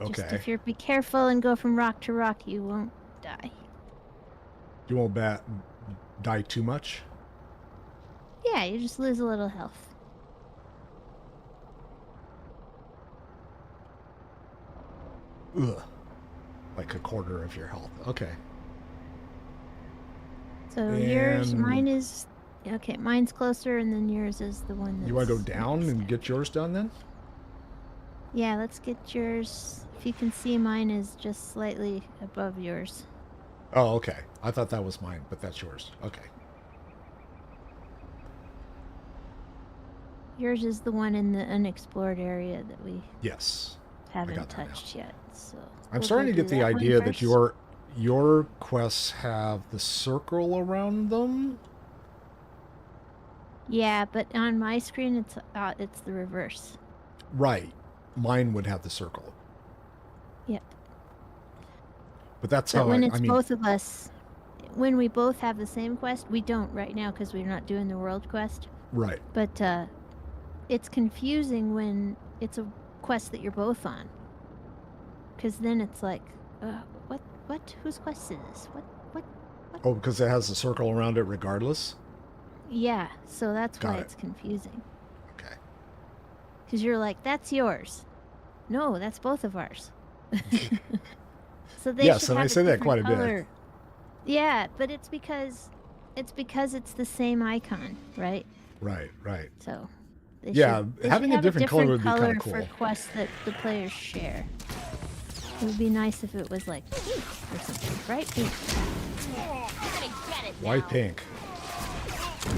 Just Okay. if you be careful and go from rock to rock, you won't die. You won't die too much? Yeah, you just lose a little health. Ugh. Like a quarter of your health. Okay. So yours, And- mine is... Okay, mine's closer, and then yours is the one that's... You want to go down and get yours done then? Yeah, let's get yours. If you can see, mine is just slightly above yours. Oh, okay. I thought that was mine, but that's yours. Okay. Yours is the one in the unexplored area that we Yes. haven't got that now. touched yet. So I'm we'll starting to go get do the that one idea that first. your quests have the circle around them. Yeah, but on my screen it's the reverse. Right. Mine would have the circle. Yep. But that's But how when I it's mean, both of us, when we both have the same quest, we don't right now because we're not doing the world quest. right. But it's confusing when it's a quest that you're both on. Because then it's like, what? Whose quest is this? What? Oh, because it has a circle around it regardless? Yeah, so that's Got why it. it's confusing. Okay. Because you're like, that's yours. No, that's both of ours. So they Yes, should and I have say that different quite a bit. color. Yeah, but it's because it's the same icon, right? Right, right. So they Yeah, they having a have different color would be kinda color cool. for quests that the players share. It would be nice if it was like pink or something, bright pink. Why pink?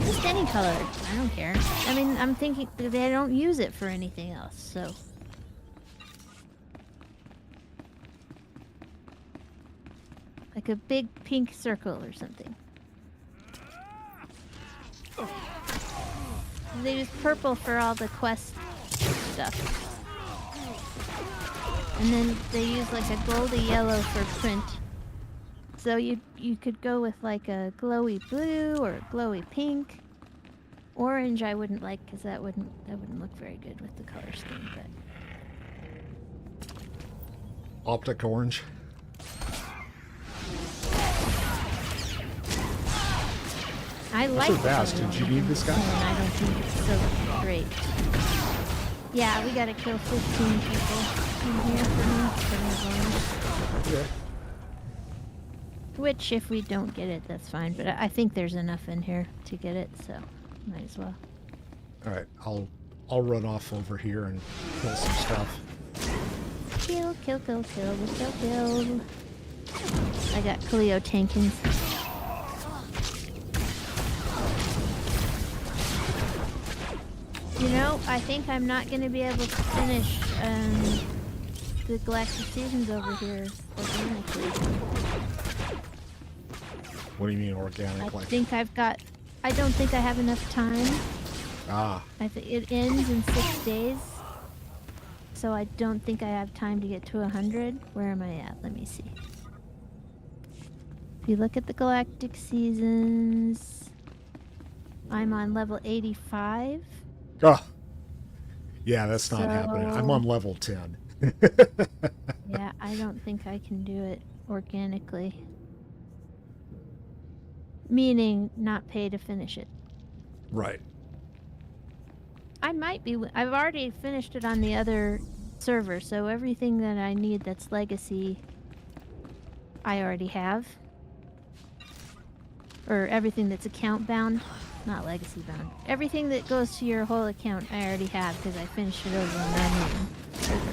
Just any color. I don't care. I mean, I'm thinking they don't use it for anything else, so. Like a big pink circle or something. They use purple for all the quest stuff. And then they use like a goldy yellow for print. So you could go with like a glowy blue or a glowy pink. Orange I wouldn't like because that wouldn't look very good with the color scheme, but Optic orange. I like so the fast. color Did you orange need this guy? and I don't think it's so great. Yeah, we gotta kill 15 people in here for me. Okay. Which, if we don't get it, that's fine. But I think there's enough in here to get it, so might as well. All right, I'll run off over here and kill some stuff. Kill, kill, kill, kill, kill, kill. I got Cleo tankins. You know, I think I'm not going to be able to finish the Galactic Seasons over here organically. What do you mean organically? I don't think I have enough time. Ah. I think it ends in 6 days. So I don't think I have time to get to 100. Where am I at? Let me see. If you look at the Galactic Seasons, I'm on level 85. Oh. Yeah, that's not happening. I'm on level 10. Yeah, I don't think I can do it organically. Meaning not pay to finish it. Right. I might be. I've already finished it on the other server, so everything that I need that's legacy, I already have. Or everything that's account bound, not legacy bound. Everything that goes to your whole account, I already have because I finished it over on that main server.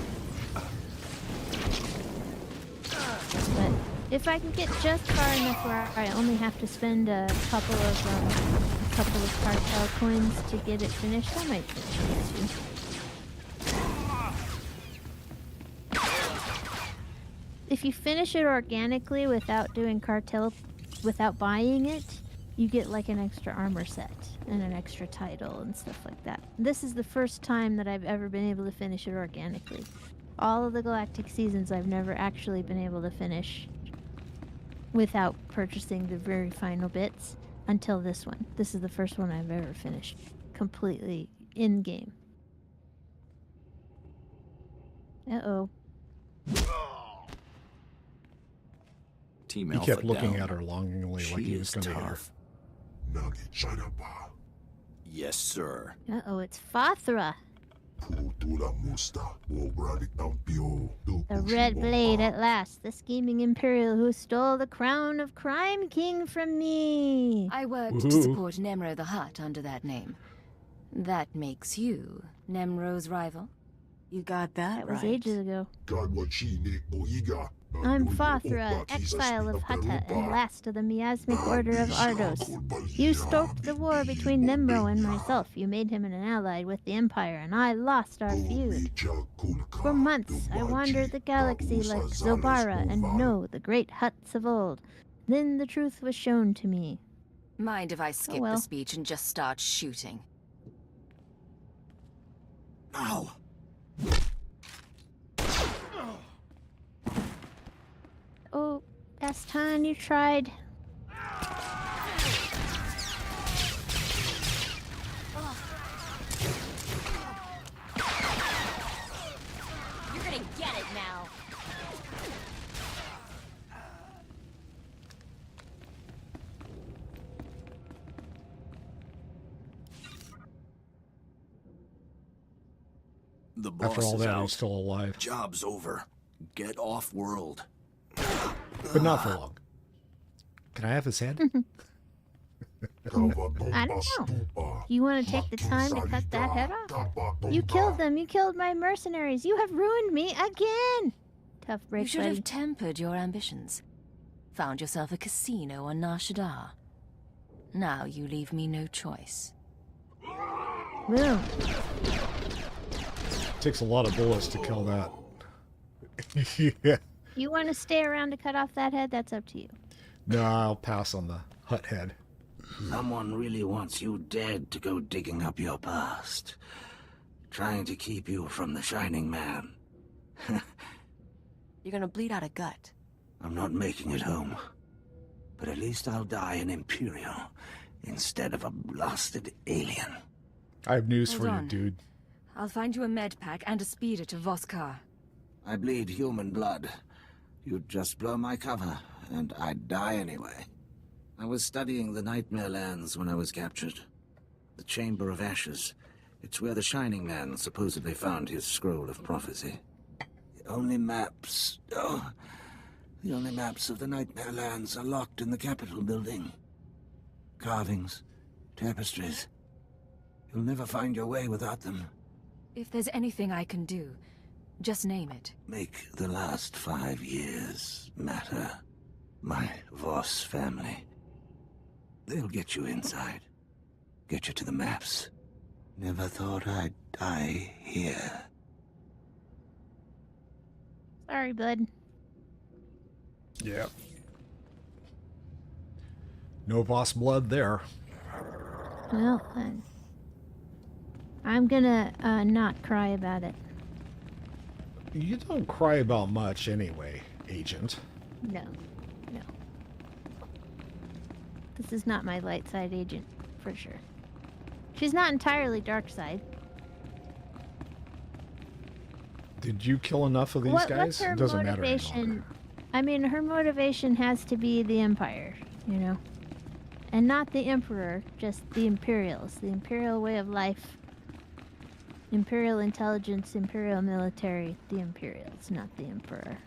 But if I can get just far enough where I only have to spend a couple of cartel coins to get it finished, I might get a chance to. If you finish it organically without doing cartel, without buying it, you get like an extra armor set and an extra title and stuff like that. This is the first time that I've ever been able to finish it organically. All of the Galactic Seasons I've never actually been able to finish without purchasing the very final bits until this one. This is the first one I've ever finished completely in-game. Uh-oh. He kept looking at her longingly like he was going to hit her. Yes, sir. Uh-oh, it's Fathra. The Red Blade at last, the scheming Imperial who stole the crown of Crime King from me. I worked to support Nemro the Hutt under that name. That makes you Nemro's rival? You got that right. That was ages ago. I'm I'm Fathra, exile of Hutta and last of the miasmic order of Ardos. You stoked the war between Nemro and myself. You made him an ally with the Empire, and I lost our feud. For months, I wandered the galaxy like Zobara and know the great Hutts of old. Then the truth was shown to me. Mind if I skip the speech and just start shooting? Ow! Oh, Baston, you tried. You're gonna get it now. The boss After all is that, out. he's still alive. Job's over. Get off world. But not for long. Can I have his head? I don't know. You want to take the time to cut that head off? You killed them. You killed my mercenaries. You have ruined me again. Tough break, You should buddy. have tempered your ambitions. Found yourself a casino on Nar Shaddaa. Now you leave me no choice. Boom. Takes a lot of bullets to kill that. Yeah. You want to stay around to cut off that head? That's up to you. No, I'll pass on the Hutt head. Someone really wants you dead to go digging up your past. Trying to keep you from the Shining Man. You're gonna bleed out a gut. I'm not making it home. But at least I'll die an Imperial instead of a blasted alien. I have news Hold for on. you, dude. I'll find you a med pack and a speeder to Voskar. I bleed human blood. You'd just blow my cover, and I'd die anyway. I was studying the Nightmare Lands when I was captured. The Chamber of Ashes. It's where the Shining Man supposedly found his scroll of prophecy. The only maps... Oh, The only maps of the Nightmare Lands are locked in the Capitol building. Carvings, tapestries. You'll never find your way without them. If there's anything I can do, just name it. Make the last 5 years matter. My Voss family. They'll get you inside. Get you to the maps. Never thought I'd die here. Sorry, bud. Yeah. No Voss blood there. Well, then. I'm gonna not cry about it. You don't cry about much anyway, Agent. No. No. This is not my light side agent, for sure. She's not entirely dark side. Did you kill enough of these guys? What's her It doesn't matter any motivation? longer. I mean, her motivation has to be the Empire, you know? And not the Emperor, just the Imperials. The Imperial way of life. Imperial intelligence, Imperial military, the Imperials, not the Emperor.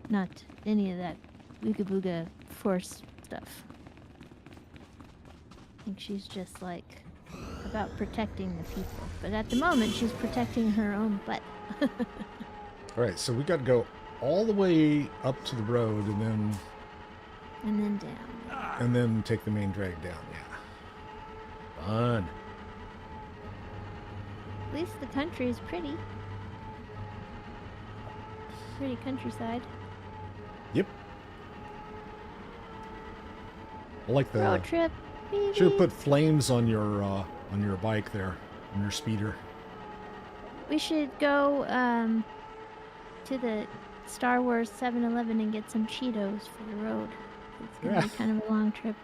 Not any of that ooga booga force stuff. I think she's just like about protecting the people. But at the moment, she's protecting her own butt. Alright, so we got to go all the way up to the road and then down. and then take the main drag down. Yeah. Fun. At least the country is pretty. Pretty countryside. Yep. I like the Road trip. should have put flames on your bike there, on your speeder. We should go to the Star Wars 7-Eleven and get some Cheetos for the road. It's gonna be kind of a long trip.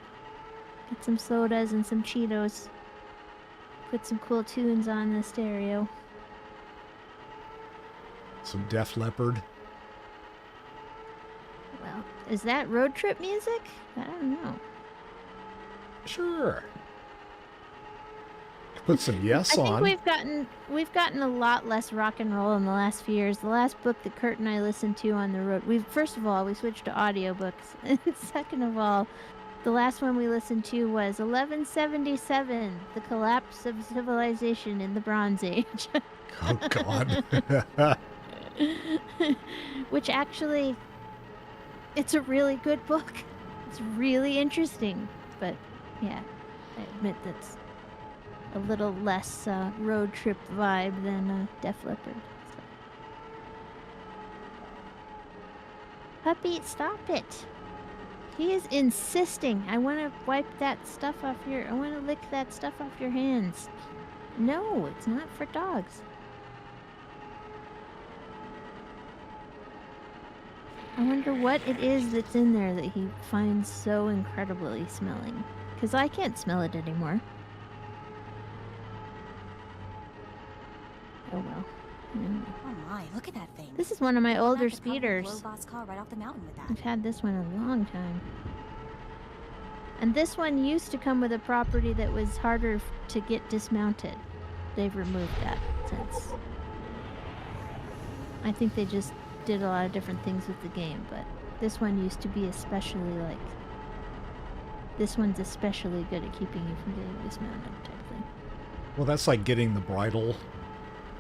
Get some sodas and some Cheetos. Put some cool tunes on the stereo. Some Def Leppard. Well, is that road trip music? I don't know. Sure. Put some Yes I on. think we've gotten a lot less rock and roll in the last few years. The last book that Kurt and I listened to on the road, first of all, we switched to audiobooks. And second of all, the last one we listened to was 1177, The Collapse of Civilization in the Bronze Age. Oh, God. Which actually, it's a really good book. It's really interesting. But, yeah, I admit that's a little less road trip vibe than Def Leppard. So. Puppy, stop it. He is insisting. I want to wipe that stuff off I want to lick that stuff off your hands. No, it's not for dogs. I wonder what it is that's in there that he finds so incredibly smelling. Because I can't smell it anymore. Oh well. Oh my, look at that thing. This is one of my older Have to probably speeders. blow Voss car right off the mountain with that. I've had this one a long time. And this one used to come with a property that was harder to get dismounted. They've removed that since. I think they just did a lot of different things with the game, but this one used to be especially like... This one's especially good at keeping you from getting dismounted type thing. Well, that's like getting the bridle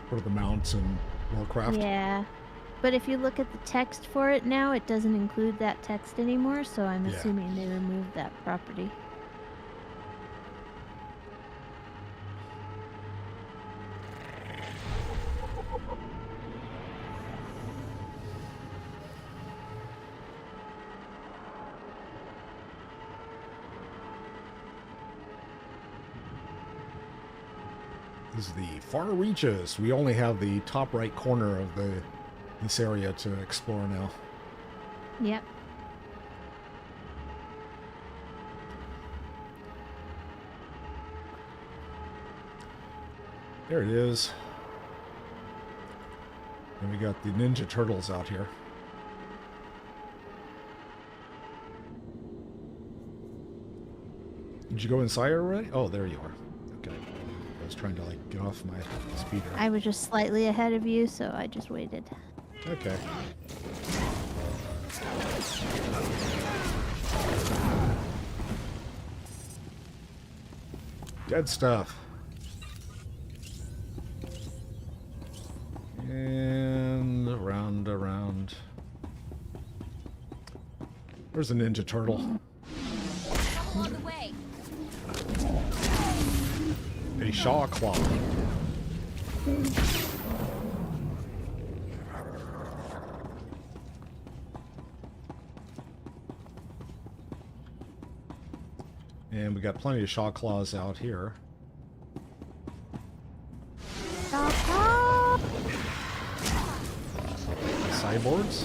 for the mounts in Warcraft. Yeah. But if you look at the text for it now, it doesn't include that text anymore, so I'm assuming they removed that property. This is the far reaches. We only have the top right corner of this area to explore now. Yep. There it is. And we got the Ninja Turtles out here. Did you go inside already? Oh, there you are. Okay. I was trying to like get off my speeder. I was just slightly ahead of you, so I just waited. Okay. Dead stuff. And around. There's a Ninja Turtle. On the way. A Shaw Claw. And we got plenty of Shaw Claws out here. Cyborgs?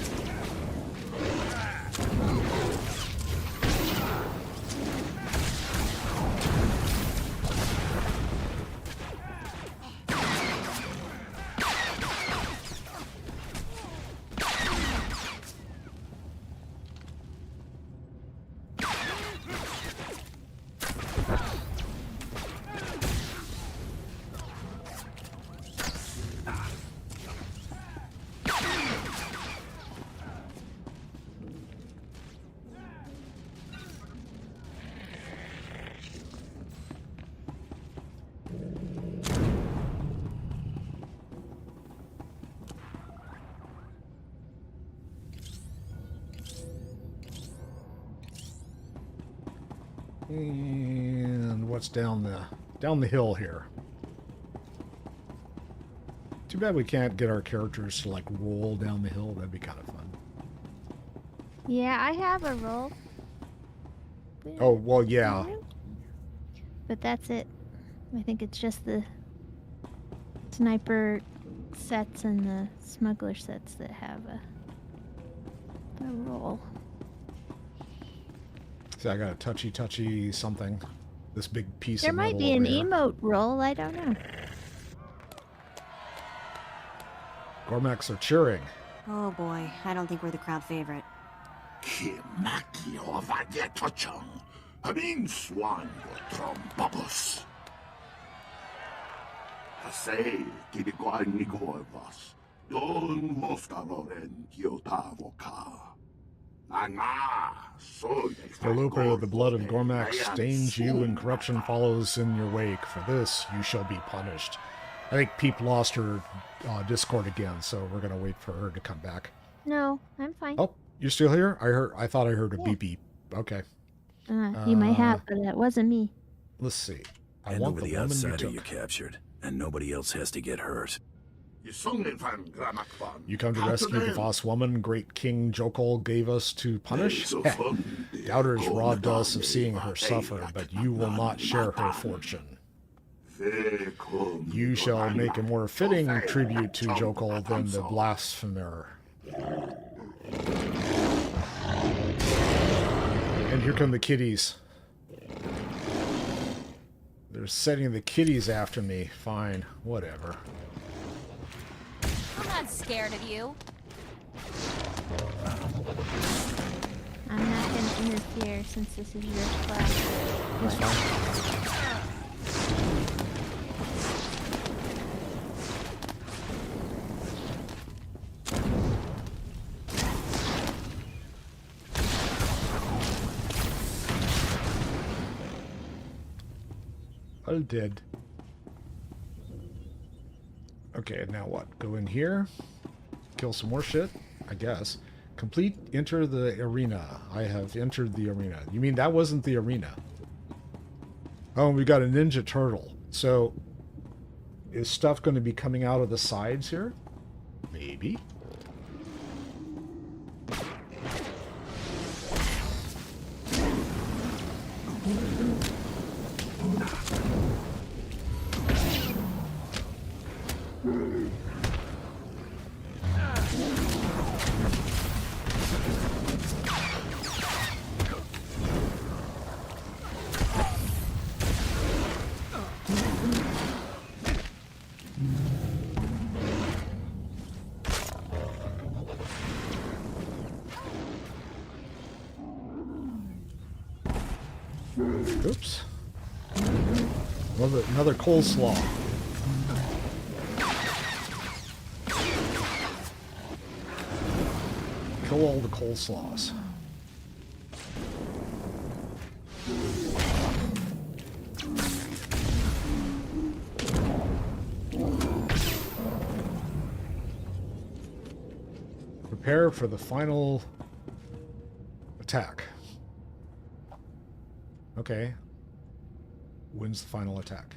And what's down the hill here? Too bad we can't get our characters to like roll down the hill. That'd be kind of fun. Yeah, I have a roll. Oh, well, yeah. But that's it. I think it's just the sniper sets and the smuggler sets that have a roll. See, I got a touchy something. This big piece There of might metal be an over here. emote roll, I don't know. Gormaks are cheering. Oh boy, I don't think we're the crowd favorite. Kimakio Vagetochong, Amin Swan Trombabus. Hasei Kidikwan Nigorvas, Don Mostaloren Kyotavoka. Interloper, the blood of Gormak stains you and corruption follows in your wake. For this, you shall be punished. I think Peep lost her Discord again, so we're going to wait for her to come back. No, I'm fine. Oh, you're still here? I thought I heard a beep beep. Okay. You might have, but it wasn't me. Let's see. I Hand want over the the woman outsider you you took. captured, and nobody else has to get hurt. You come to rescue the Voss woman great King Jokol gave us to punish? Heh. Doubters robbed us of seeing her suffer, but you will not share her fortune. You shall make a more fitting tribute to Jokol than the blasphemer. And here come the kitties. They're setting the kitties after me. Fine, whatever. I'm not scared of you. I'm not going to interfere since this is your class. That's fine. All dead. Okay, now what? Go in here, kill some more shit, I guess. Complete, enter the arena. I have entered the arena. You mean that wasn't the arena? Oh, we got a Ninja Turtle. So, is stuff going to be coming out of the sides here? Maybe. Oops. Another coleslaw. Kill all the coleslaws. Prepare for the final attack. Okay. When's the final attack?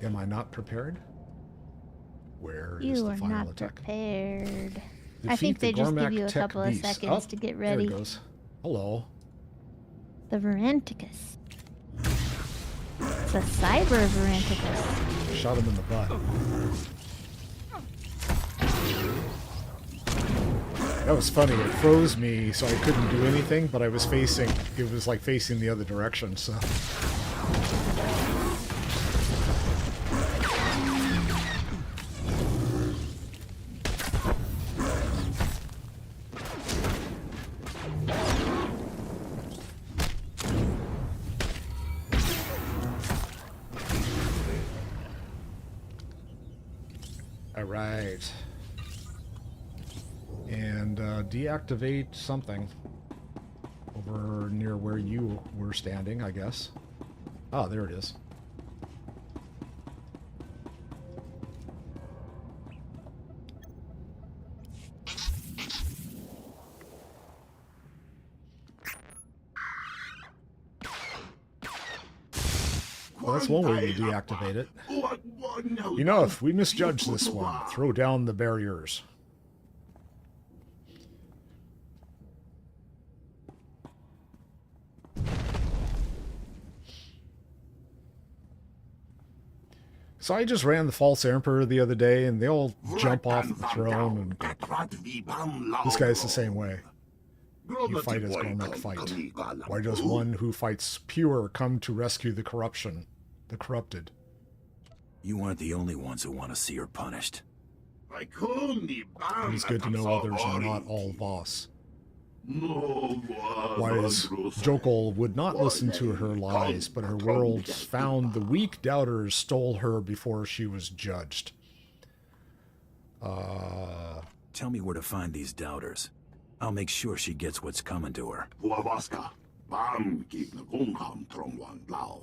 Am I not prepared? Where is the final attack? Prepared. I Defeat think they the just give Gormak you a tech couple beast. of seconds to get ready. There it goes. Hello. The Varanticus. It's a cyber Varanticus. Shot him in the butt. That was funny. It froze me, so I couldn't do anything, but I was facing... It was like facing the other direction, so... Alright. And deactivate something over near where you were standing, I guess. Oh, there it is. Well, that's one way to deactivate it. Enough! We misjudged this one. Throw down the barriers. So I just ran the False Emperor the other day, and they all jump off the throne, and this guy's the same way. You fight as Gormak fight. Why does one who fights pure come to rescue the corrupted? You aren't the only ones who want to see her punished. It's good to know others are not all Voss. Wise Jokol would not listen to her lies, but her worlds found the weak doubters stole her before she was judged. Tell me where to find these doubters. I'll make sure she gets what's coming to her.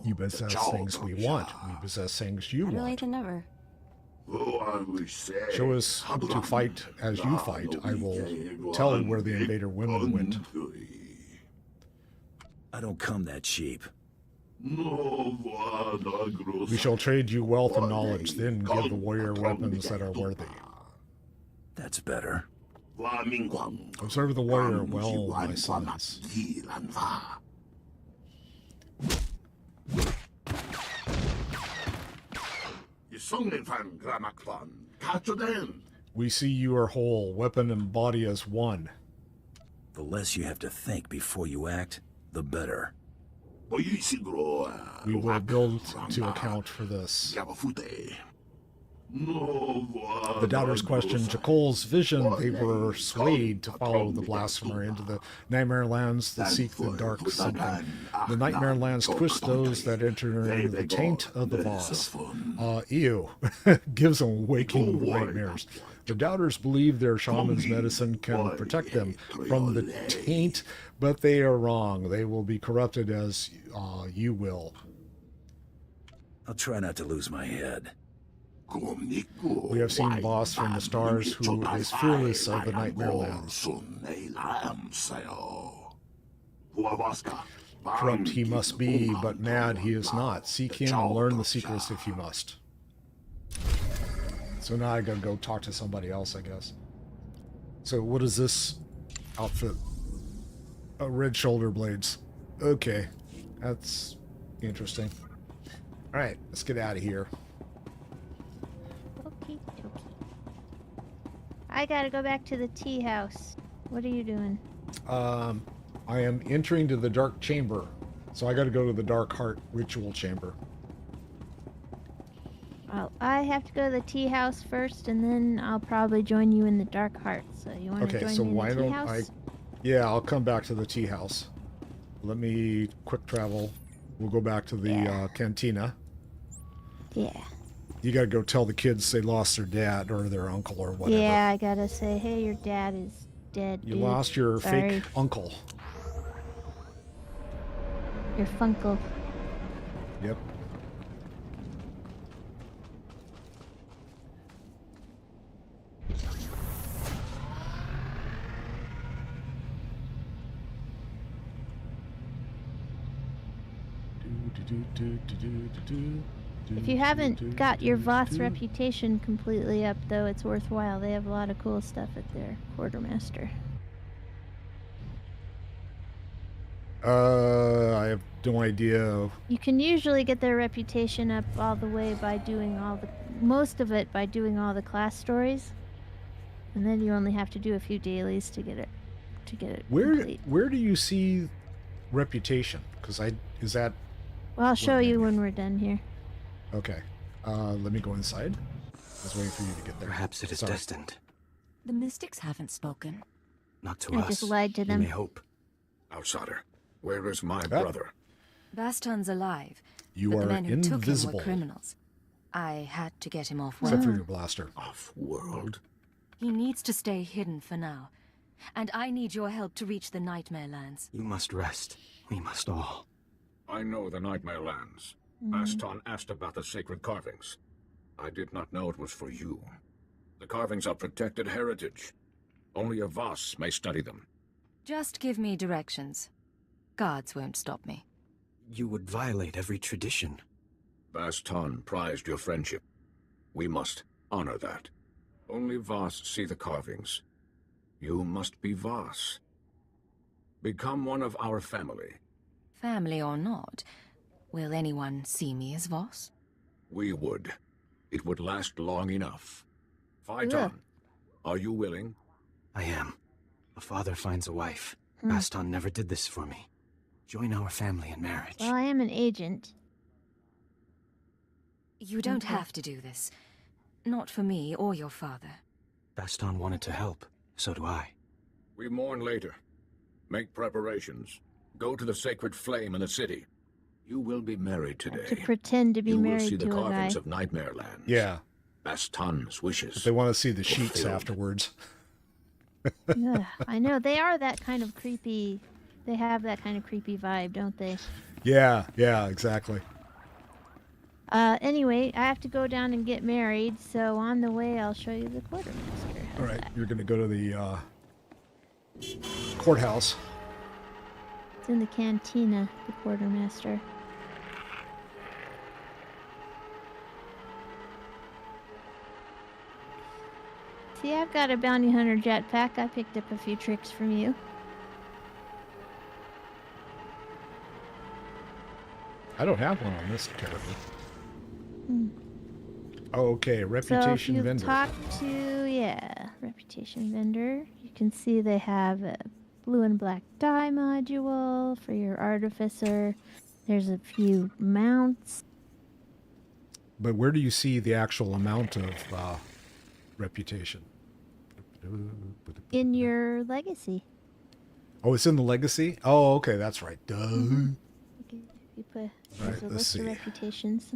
You possess things we want. We possess things you Better want. late than never. Show us to fight as you fight. I will tell where the invader women went. I don't come that cheap. We shall trade you wealth and knowledge, then give the warrior weapons that are worthy. That's better. Observe the warrior well, my sons. We see you are whole, weapon and body as one. The less you have to think before you act, the better. We will build to account for this. The doubters questioned Jakol's vision. They were swayed to follow the blasphemer into the Nightmare Lands that seek the dark something. The Nightmare Lands twist those that enter in the taint of the Voss. Ew. Gives them waking nightmares. The doubters believe their shaman's medicine can protect them from the taint, but they are wrong. They will be corrupted as you will. I'll try not to lose my head. We have seen Voss from the stars, who is fearless of the Nightmare Lands. Corrupt he must be, but mad he is not. Seek him and learn the secrets if you must. So now I gotta go talk to somebody else, I guess. So what is this outfit? Red shoulder blades. Okay, that's interesting. Alright, let's get out of here. I gotta go back to the tea house. What are you doing? I am entering to the dark chamber. So I gotta go to the dark heart ritual chamber. Well, I have to go to the tea house first, and then I'll probably join you in the dark heart. So you want to Okay, join so me in why the tea don't house? Yeah, I'll come back to the tea house. Let me quick travel. We'll go back to the cantina. Yeah. You gotta go tell the kids they lost their dad or their uncle or whatever. Yeah, I gotta say, hey, your dad is dead. You dude. lost your Sorry. fake uncle. Your funkle. Yep. If you haven't got your Voss reputation completely up, though, it's worthwhile. They have a lot of cool stuff at their quartermaster. I have no idea. You can usually get their reputation up all the way by doing most of it by doing all the class stories, and then you only have to do a few dailies to get it complete. Where do you see reputation? Because is that? Well, I'll show you when we're done here. Okay. Let me go inside. I was waiting for you to get there. Perhaps it is destined. The mystics haven't spoken. Not to I us. just lied to them. We may hope. Outsider, where is my brother? Baston's alive. You but are the men who took him invisible. were criminals. I had to get him off Except for world. your blaster. Off-world? He needs to stay hidden for now. And I need your help to reach the Nightmare Lands. You must rest. We must all. I know the Nightmare Lands. Baston asked about the sacred carvings. I did not know it was for you. The carvings are protected heritage. Only a Voss may study them. Just give me directions. Guards won't stop me. You would violate every tradition. Baston prized your friendship. We must honor that. Only Voss see the carvings. You must be Voss. Become one of our family. Family or not, will anyone see me as Voss? We would. It would last long enough. Phaeton, are you willing? I am. A father finds a wife. Baston never did this for me. Join our family in marriage. Well, I am an agent. You don't have to do this. Not for me or your father. Baston wanted to help. So do I. We mourn later. Make preparations. Go to the sacred flame in the city. You will be married today. To pretend to be you married will see to the a guy. carvings of Nightmare Lands. Yeah. Baston's wishes. But they want to see the sheets fulfilled. afterwards. Yeah, I know. They are that kind of creepy. They have that kind of creepy vibe, don't they? Yeah, exactly. Anyway, I have to go down and get married, so on the way I'll show you the quartermaster. All right, you're going to go to the courthouse. It's in the cantina, the quartermaster. See, I've got a bounty hunter jetpack. I picked up a few tricks from you. I don't have one on this character. Oh, okay, reputation so if you vendor. talk to, reputation vendor, you can see they have a blue and black dye module for your artificer. There's a few mounts. But where do you see the actual amount of reputation? In your legacy. Oh, it's in the legacy? Oh, okay, that's right. Duh. Okay, you put Right, there's a let's list of see. reputations.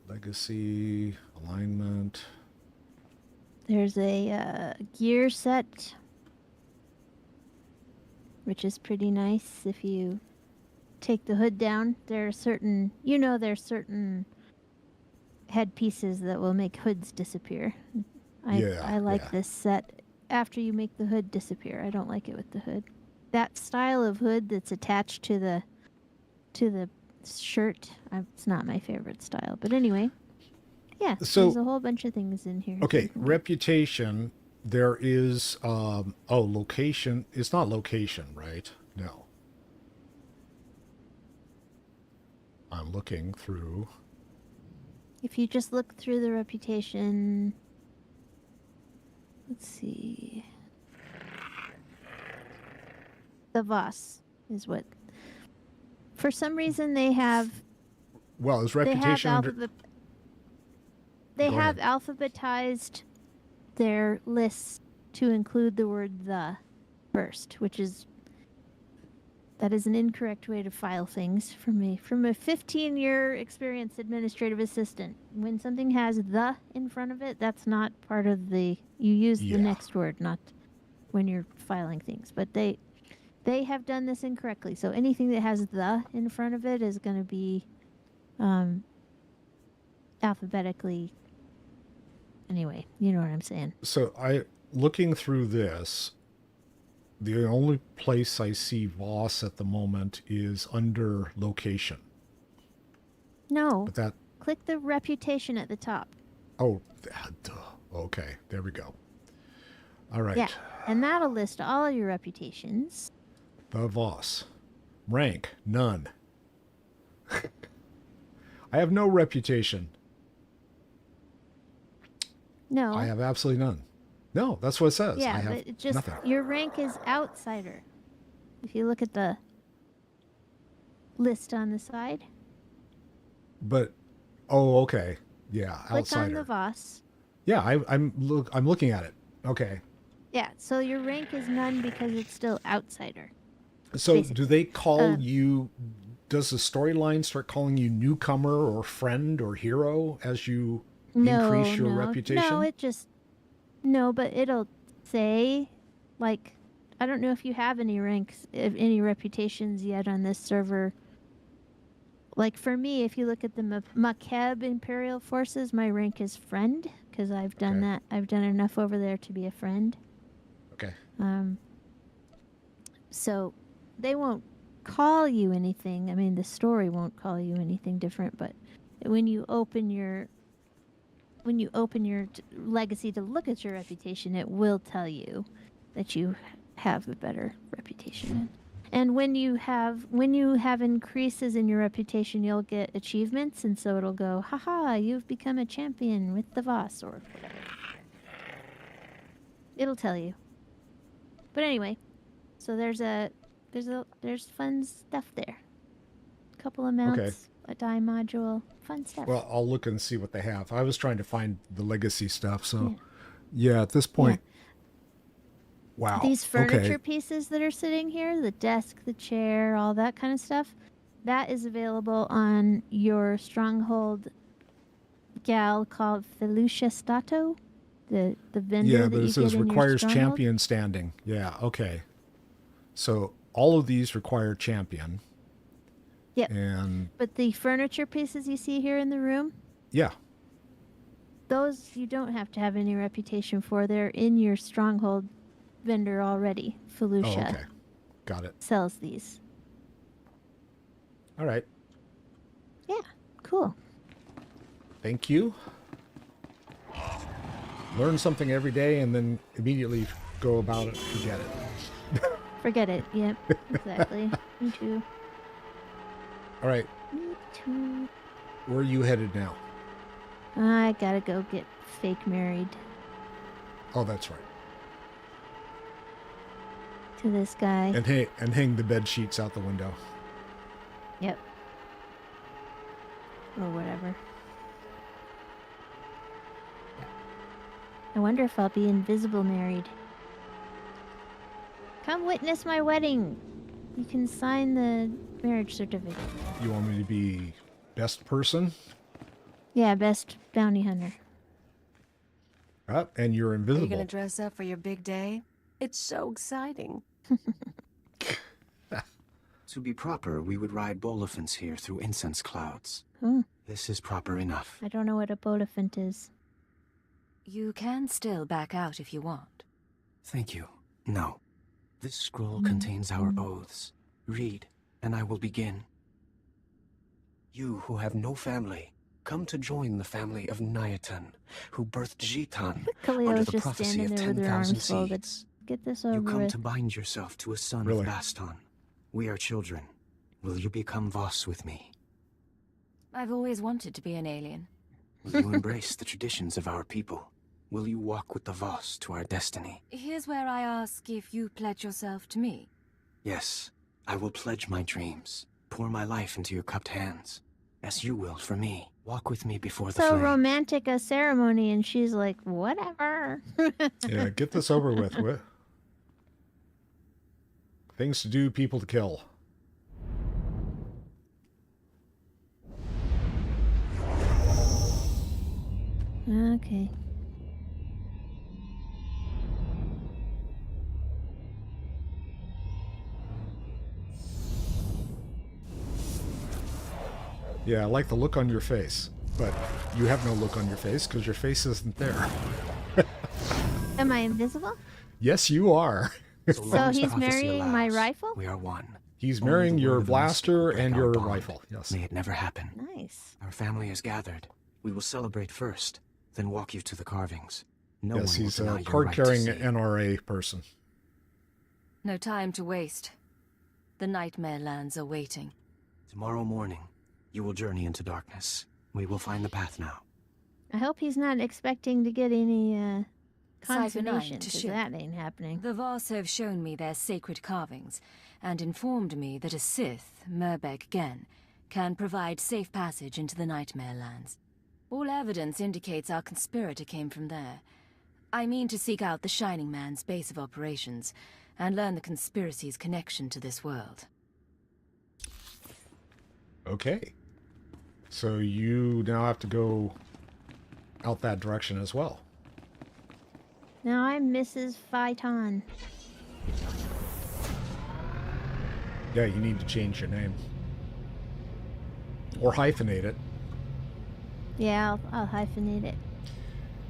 Legacy, alignment. There's a gear set, which is pretty nice. If you take the hood down, there are certain, there's certain headpieces that will make hoods disappear. I like this set after you make the hood disappear. I don't like it with the hood. That style of hood that's attached to the shirt, it's not my favorite style. But anyway, yeah, So- there's a whole bunch of things in here. Okay, reputation. There is, location. It's not location, right? No. I'm looking through. If you just look through the reputation, let's see. The Voss is what. For some reason, they have. Well, is reputation under... They Go have ahead. alphabetized their lists to include the word "the" first, that is an incorrect way to file things from a 15-year experienced administrative assistant. When something has "the" in front of it, that's not part of the. You use the next word, not when you're filing things. But they have done this incorrectly. So anything that has "the" in front of it is going to be alphabetically. Anyway, you know what I'm saying. So looking through this, The only place I see Voss at the moment is under location. No. But that... Click the reputation at the top. Oh, duh. Okay. There we go. All right. Yeah, and that'll list all of your reputations. The Voss. Rank, none. I have no reputation. No. I have absolutely none. No, that's what it says. Yeah, I have but it just nothing. your rank is outsider. If you look at the list on the side. But, oh, okay. Yeah, Click outsider. on the Voss. Yeah, I'm looking at it. Okay. Yeah, so your rank is none because it's still outsider. So basically. do they call you, does the storyline start calling you newcomer or friend or hero as you increase your reputation? No, it just, no, but it'll say, like, I don't know if you have any ranks, any reputations yet on this server. Like for me, if you look at the Makeb Imperial forces, my rank is friend because I've done that. I've done enough over there to be a friend. Okay. So they won't call you anything. I mean, the story won't call you anything different, but when you open your legacy to look at your reputation, it will tell you that you have a better reputation. And when you have increases in your reputation, you'll get achievements, and so it'll go, haha, you've become a champion with the Voss or whatever. It'll tell you. But anyway, so there's fun stuff there. A couple of mounts, a die module, fun stuff. Well, I'll look and see what they have. I was trying to find the legacy stuff, so yeah, at this point. Wow. These furniture pieces that are sitting here, the desk, the chair, all that kind of stuff, that is available on your stronghold gal called Felucia Stato, the vendor yeah, that but you it says get in requires your stronghold. champion standing. Yeah, okay. So all of these require champion. Yep. And but the furniture pieces you see here in the room, yeah. Those you don't have to have any reputation for. They're in your stronghold vendor already. Felucia. Oh, okay. Got it. Sells these. All right. Yeah, cool. Thank you. Learn something every day and then immediately go about it, forget it. Forget it. Yep, exactly. Me too. All right. Me too. Where are you headed now? I gotta go get fake married Oh, that's right. to this guy. And hang the bed sheets out the window. Yep. Or whatever. I wonder if I'll be invisible married. Come witness my wedding. You can sign the marriage certificate. You want me to be best person? Yeah, best bounty hunter. And you're Are invisible. you gonna dress up for your big day? It's so exciting. To be proper, we would ride bolifants here through incense clouds. Hmm. This is proper enough. I don't know what a bolifant is. You can still back out if you want. Thank you. No. This scroll contains our oaths. Read, and I will begin. You who have no family, come to join the family of Nyatan, who birthed Jitan under Khalil's the just prophecy standing of there with her 10,000 arms folded. seeds. Get this You over come with. to bind yourself to a son Really? of Baston. We are children. Will you become Voss with me? I've always wanted to be an alien. Will you embrace the traditions of our people? Will you walk with the Voss to our destiny? Here's where I ask if you pledge yourself to me. Yes, I will pledge my dreams. Pour my life into your cupped hands, as you will for me. Walk with me before the So flame. romantic a ceremony, and she's like, whatever. Yeah, get this over with. What? Things to do, people to kill. Okay. Yeah, I like the look on your face, but you have no look on your face because your face isn't there. Am I invisible? Yes, you are. So long So as he's prophecy marrying my allows, rifle? We are one. He's Only marrying the your word of the Master blaster will break and our your bond. rifle. Yes. May it never happen. Nice. Our family is gathered. We will celebrate first, then walk you to the carvings. No Yes, one will he's deny a your card-carrying right to see. NRA person. No time to waste. The Nightmare Lands are waiting. Tomorrow morning, you will journey into darkness. We will find the path now. I hope he's not expecting to get any Cipher 9 confirmation, to 'cause ship. that ain't happening. The Voss have shown me their sacred carvings, and informed me that a Sith, Merbeg Gen, can provide safe passage into the Nightmare Lands. All evidence indicates our conspirator came from there. I mean to seek out the Shining Man's base of operations, and learn the conspiracy's connection to this world. Okay. So you now have to go out that direction as well. Now I'm Mrs. Phaeton. Yeah, you need to change your name. Or hyphenate it. Yeah, I'll hyphenate it.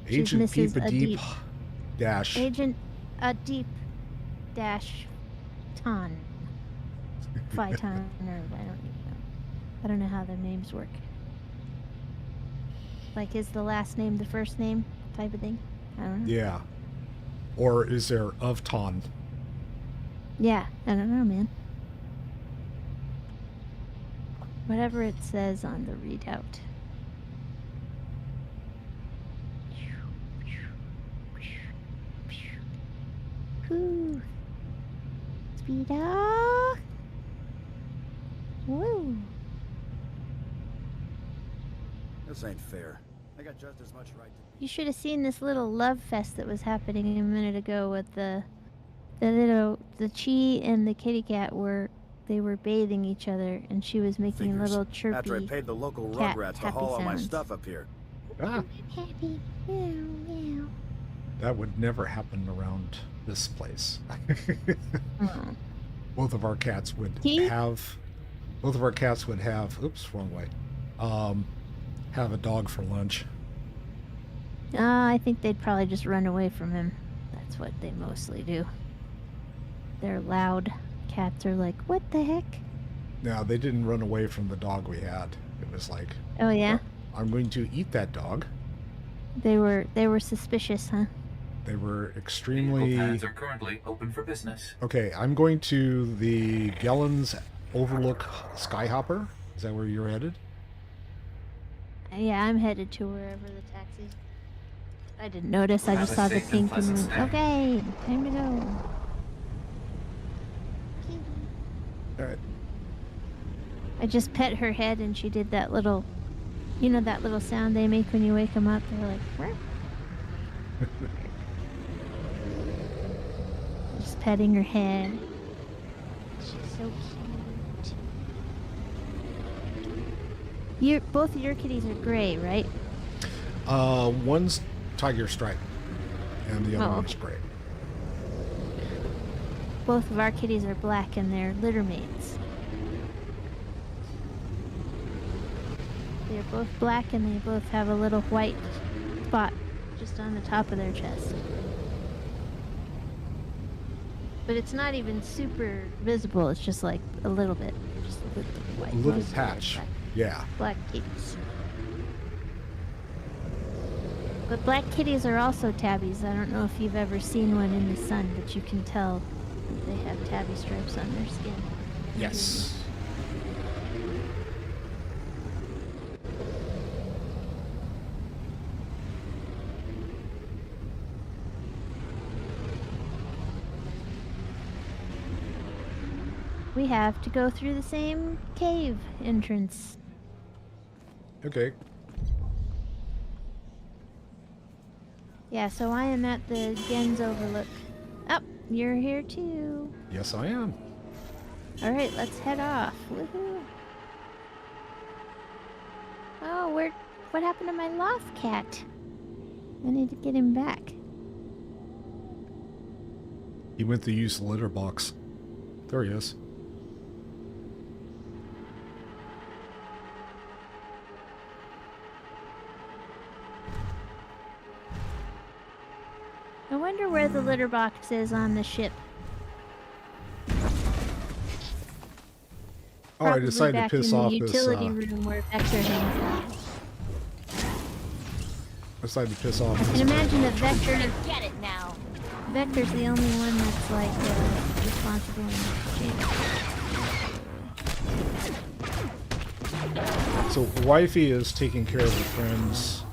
She's Agent Mrs. Peep a Deep Adip. Dash. Agent Adip dash Ton. Phaeton, or I don't know how their names work. Like, is the last name the first name type of thing? I don't know. Yeah. Or is there of Ton? Yeah, I don't know, man. Whatever it says on the readout. Whoo. Speed up. Woo. This ain't fair. I got just as much right to... You should have seen this little love fest that was happening a minute ago with the Chi and the kitty cat were bathing each other, and she was making little chirpy After I paid the local cat rugrats to happy haul all my sounds. stuff up here. Ah, Happy. Meow, meow. that would never happen around this place. Oh. Both of our cats would have... Oops, wrong way. Have a dog for lunch. I think they'd probably just run away from him. That's what they mostly do. They're loud. Cats are like, what the heck? No, they didn't run away from the dog we had. It was like, Oh yeah? I'm going to eat that dog. They were suspicious, huh? They were extremely... Paths are currently open for business. Okay, I'm going to the Gellens Overlook Skyhopper. Is that where you're headed? Yeah, I'm headed to wherever the taxi. I didn't notice. I Have just a saw the safe and pink and pleasant went, stay. okay, time to go. All right. I just pet her head and she did that little, you know, that little sound they make when you wake them up. They're like, "Meow." Just petting her head. She's so cute. Both of your kitties are gray, right? One's tiger stripe, and the other Oh, one's okay. gray. Both of our kitties are black and they're litter mates. They're both black and they both have a little white spot just on the top of their chest. But it's not even super visible, it's just like a little bit. Just a little white. A little Most of them are patch. black. Yeah. Black kitties. But black kitties are also tabbies. I don't know if you've ever seen one in the sun, but you can tell that they have tabby stripes on their skin. Yes. We have to go through the same cave entrance. Okay. Yeah, so I am at the Gens Overlook. Oh, you're here too. Yes, I am. Alright, let's head off. Woohoo. Oh, what happened to my lost cat? I need to get him back. He went to use the litter box. There he is. I wonder where the litter box is on the ship. Oh, I Probably decided to back piss in off the this. utility room where Vector hangs out. I decided to piss off I this. can imagine that Vector. Get it now. Vector's the only one that's like responsible in the So wifey is taking care of her friend's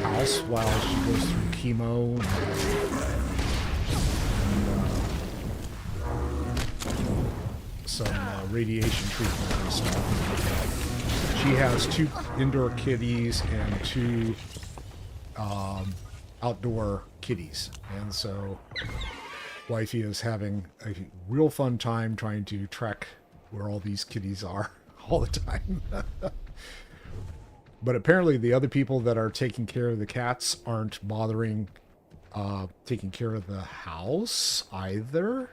house while she goes through chemo and some radiation treatment and stuff. She has 2 indoor kitties and 2 outdoor kitties, and so wifey is having a real fun time trying to track where all these kitties are all the time. But apparently the other people that are taking care of the cats aren't bothering taking care of the house either.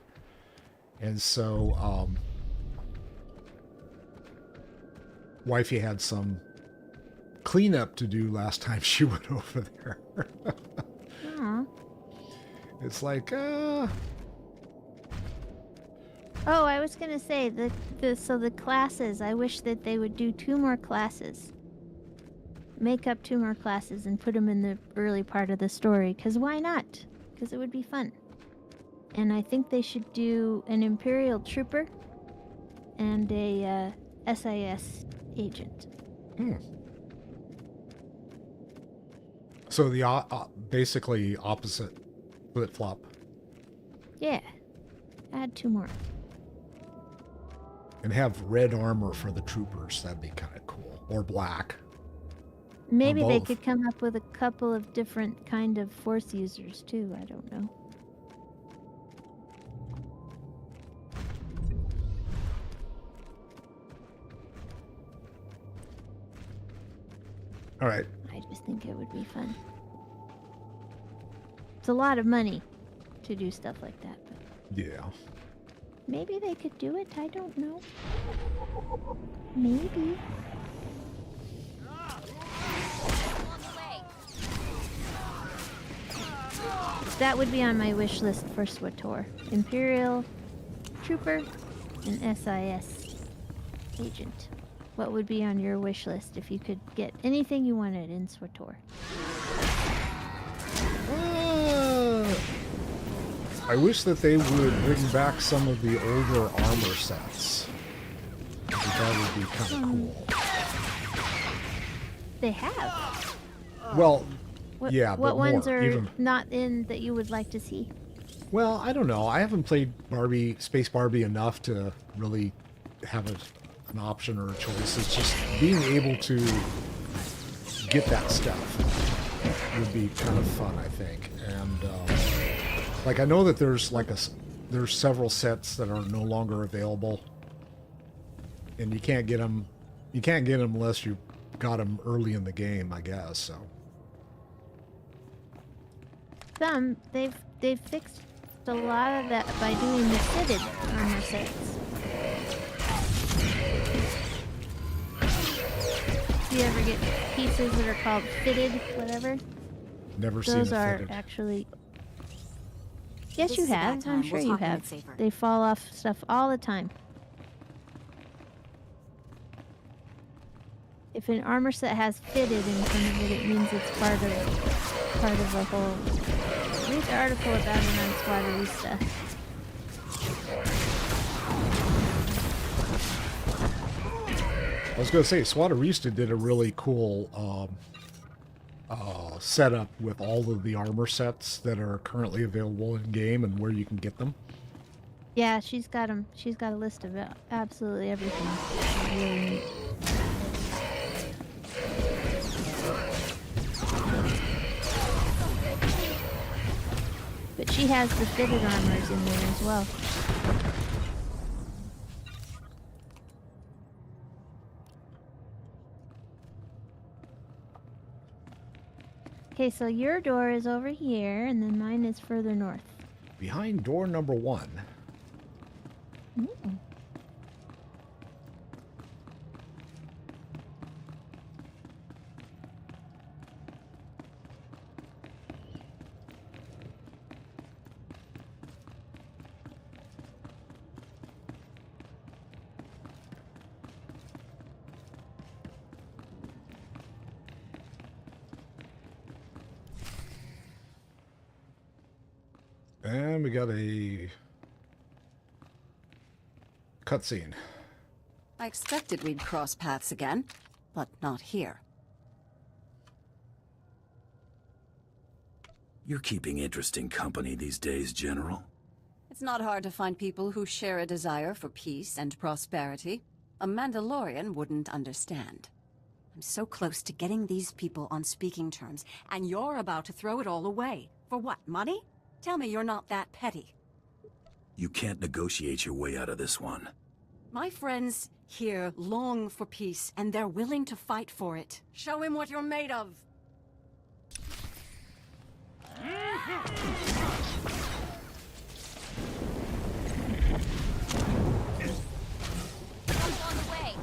And so wifey had some cleanup to do last time she went over there. Aww. It's like, Oh, I was gonna say the classes. I wish that they would do 2 more classes. Make up 2 more classes and put them in the early part of the story. Cause why not? Cause it would be fun. And I think they should do an Imperial trooper and a SIS agent. So the basically opposite flip-flop. Yeah. Add 2 more. And have red armor for the troopers. That'd be kind of cool. Or black. Maybe they both. could come up with a couple of different kind of force users too. I don't know. All right. I just think it would be fun. It's a lot of money to do stuff like that, but Yeah. maybe they could do it. I don't know. Maybe. That would be on my wish list for SWTOR. Imperial Trooper and SIS Agent. What would be on your wish list if you could get anything you wanted in SWTOR? I wish that they would bring back some of the older armor sets. I think that would be kind of cool. They have. Well, What, yeah, what but ones more, are even. not in that you would like to see? Well, I don't know. I haven't played Space Barbie enough to really have an option or a choice. It's just being able to get that stuff would be kind of fun, I think. And like I know that there's there's several sets that are no longer available, and you can't get them. You can't get them unless you got them early in the game, I guess. So. Some they've fixed a lot of that by doing the fitted armor sets. Do you ever get pieces that are called fitted, whatever? Never seen Those a are fitted. actually. Yes, This you is a bad have. I'm time. sure We'll you talk when have. it's safer. They fall off stuff all the time. If an armor set has fitted in front of it, it means it's part of the whole. Read the article about it on SWTOR. I was going to say, SWTOR did a really cool setup with all of the armor sets that are currently available in game and where you can get them. Yeah, she's got them. She's got a list of absolutely everything. It's really neat. But she has the fitted armors in there as well. Okay, so your door is over here, and then mine is further north. Behind door number 1. Ooh. And we got a cutscene. I expected we'd cross paths again, but not here. You're keeping interesting company these days, General. It's not hard to find people who share a desire for peace and prosperity. A Mandalorian wouldn't understand. I'm so close to getting these people on speaking terms, and you're about to throw it all away. For what, money? Tell me you're not that petty. You can't negotiate your way out of this one. My friends here long for peace, and they're willing to fight for it. Show him what you're made of. On the way.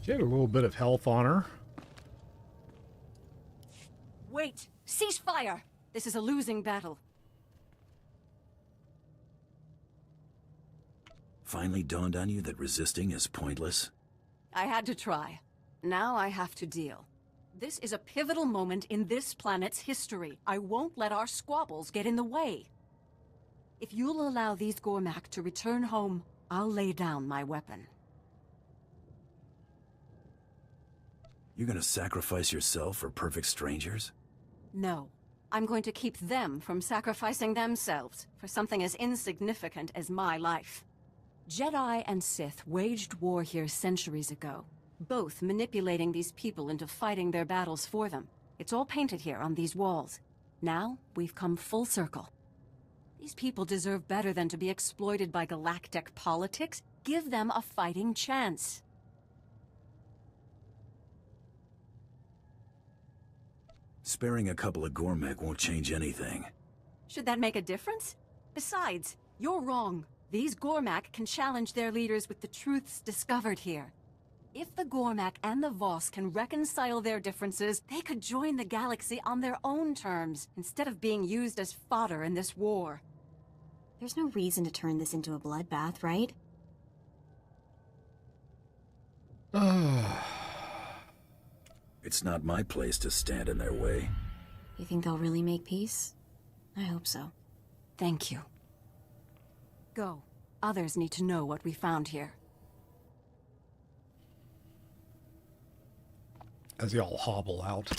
She had a little bit of health on her. Wait! Cease fire! This is a losing battle. Finally dawned on you that resisting is pointless? I had to try. Now I have to deal. This is a pivotal moment in this planet's history. I won't let our squabbles get in the way. If you'll allow these Gormak to return home, I'll lay down my weapon. You're gonna sacrifice yourself for perfect strangers? No. I'm going to keep them from sacrificing themselves for something as insignificant as my life. Jedi and Sith waged war here centuries ago, both manipulating these people into fighting their battles for them. It's all painted here on these walls. Now, we've come full circle. These people deserve better than to be exploited by galactic politics. Give them a fighting chance. Sparing a couple of Gormek won't change anything. Should that make a difference? Besides, you're wrong. These Gormak can challenge their leaders with the truths discovered here. If the Gormak and the Voss can reconcile their differences, they could join the galaxy on their own terms, instead of being used as fodder in this war. There's no reason to turn this into a bloodbath, right? It's not my place to stand in their way. You think they'll really make peace? I hope so. Thank you. Go. Others need to know what we found here. As they all hobble out.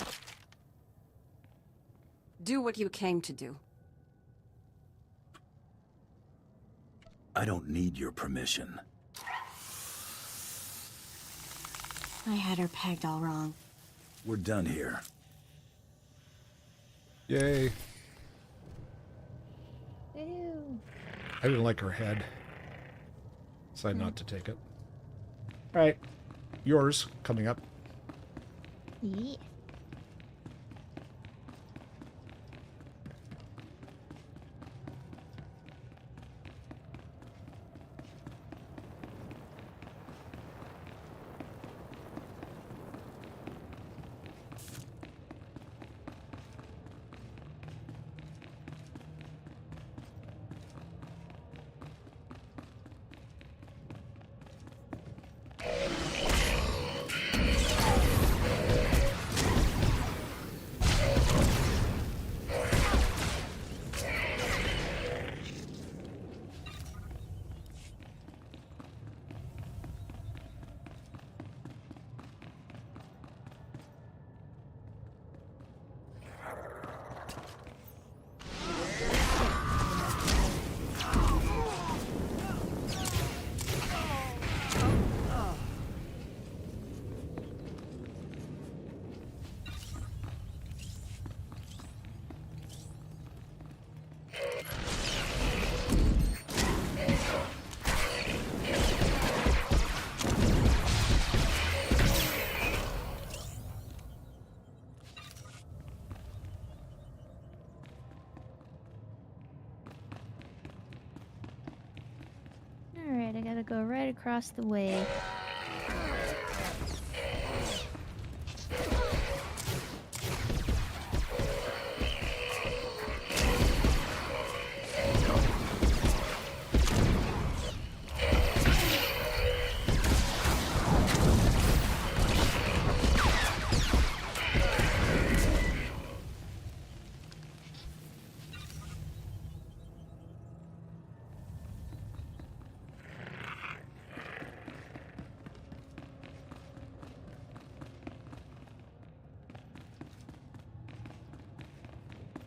Do what you came to do. I don't need your permission. I had her pegged all wrong. We're done here. Yay. Ew. I didn't like her head. Decided not to take it. Alright. Yours coming up. Yeah. go right across the way.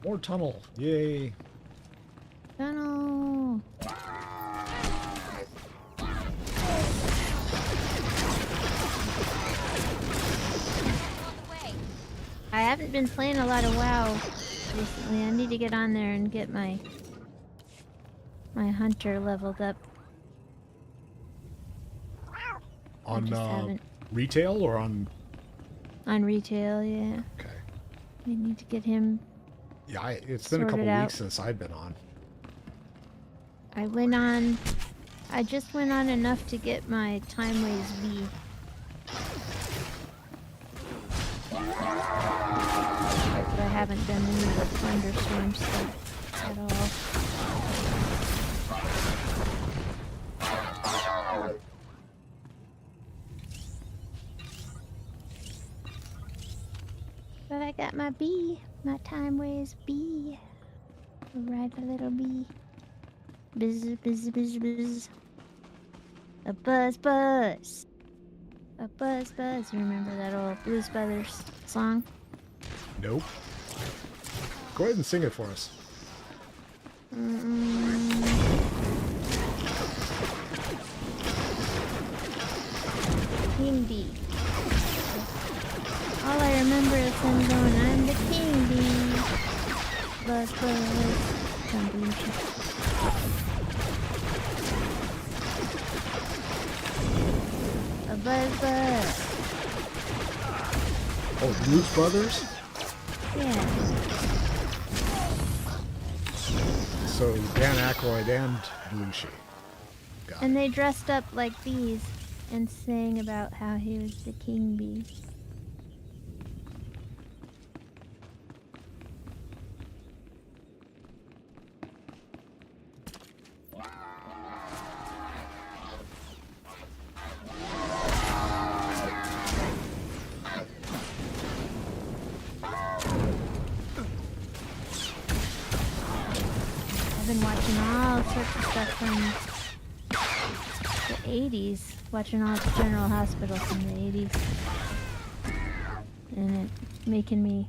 More tunnel. Yay. Tunnel. I haven't been playing a lot of WoW recently. I need to get on there and get my hunter leveled up. On retail or on retail, yeah. Okay. We need to get him. Yeah, it's been a couple weeks since I've been on. I just went on enough to get my Timeways V. But I haven't done any of the thunderstorm stuff at all. But I got my bee, my Timeways bee. Ride a little bee. Buzz, buzz, buzz, buzz. A buzz, buzz. A buzz, buzz. You remember that old Blues Brothers song? Nope. Go ahead and sing it for us. King bee. All I remember is him going, I'm the king bee. Buzz, buzz. A buzz, buzz. Oh, Blues Brothers? Yeah. So Dan Aykroyd and Belushi. And they dressed up like bees and sang about how he was the king bee. I've been watching all sorts of stuff from the 80s, watching all the General Hospital from the 80s. And it making me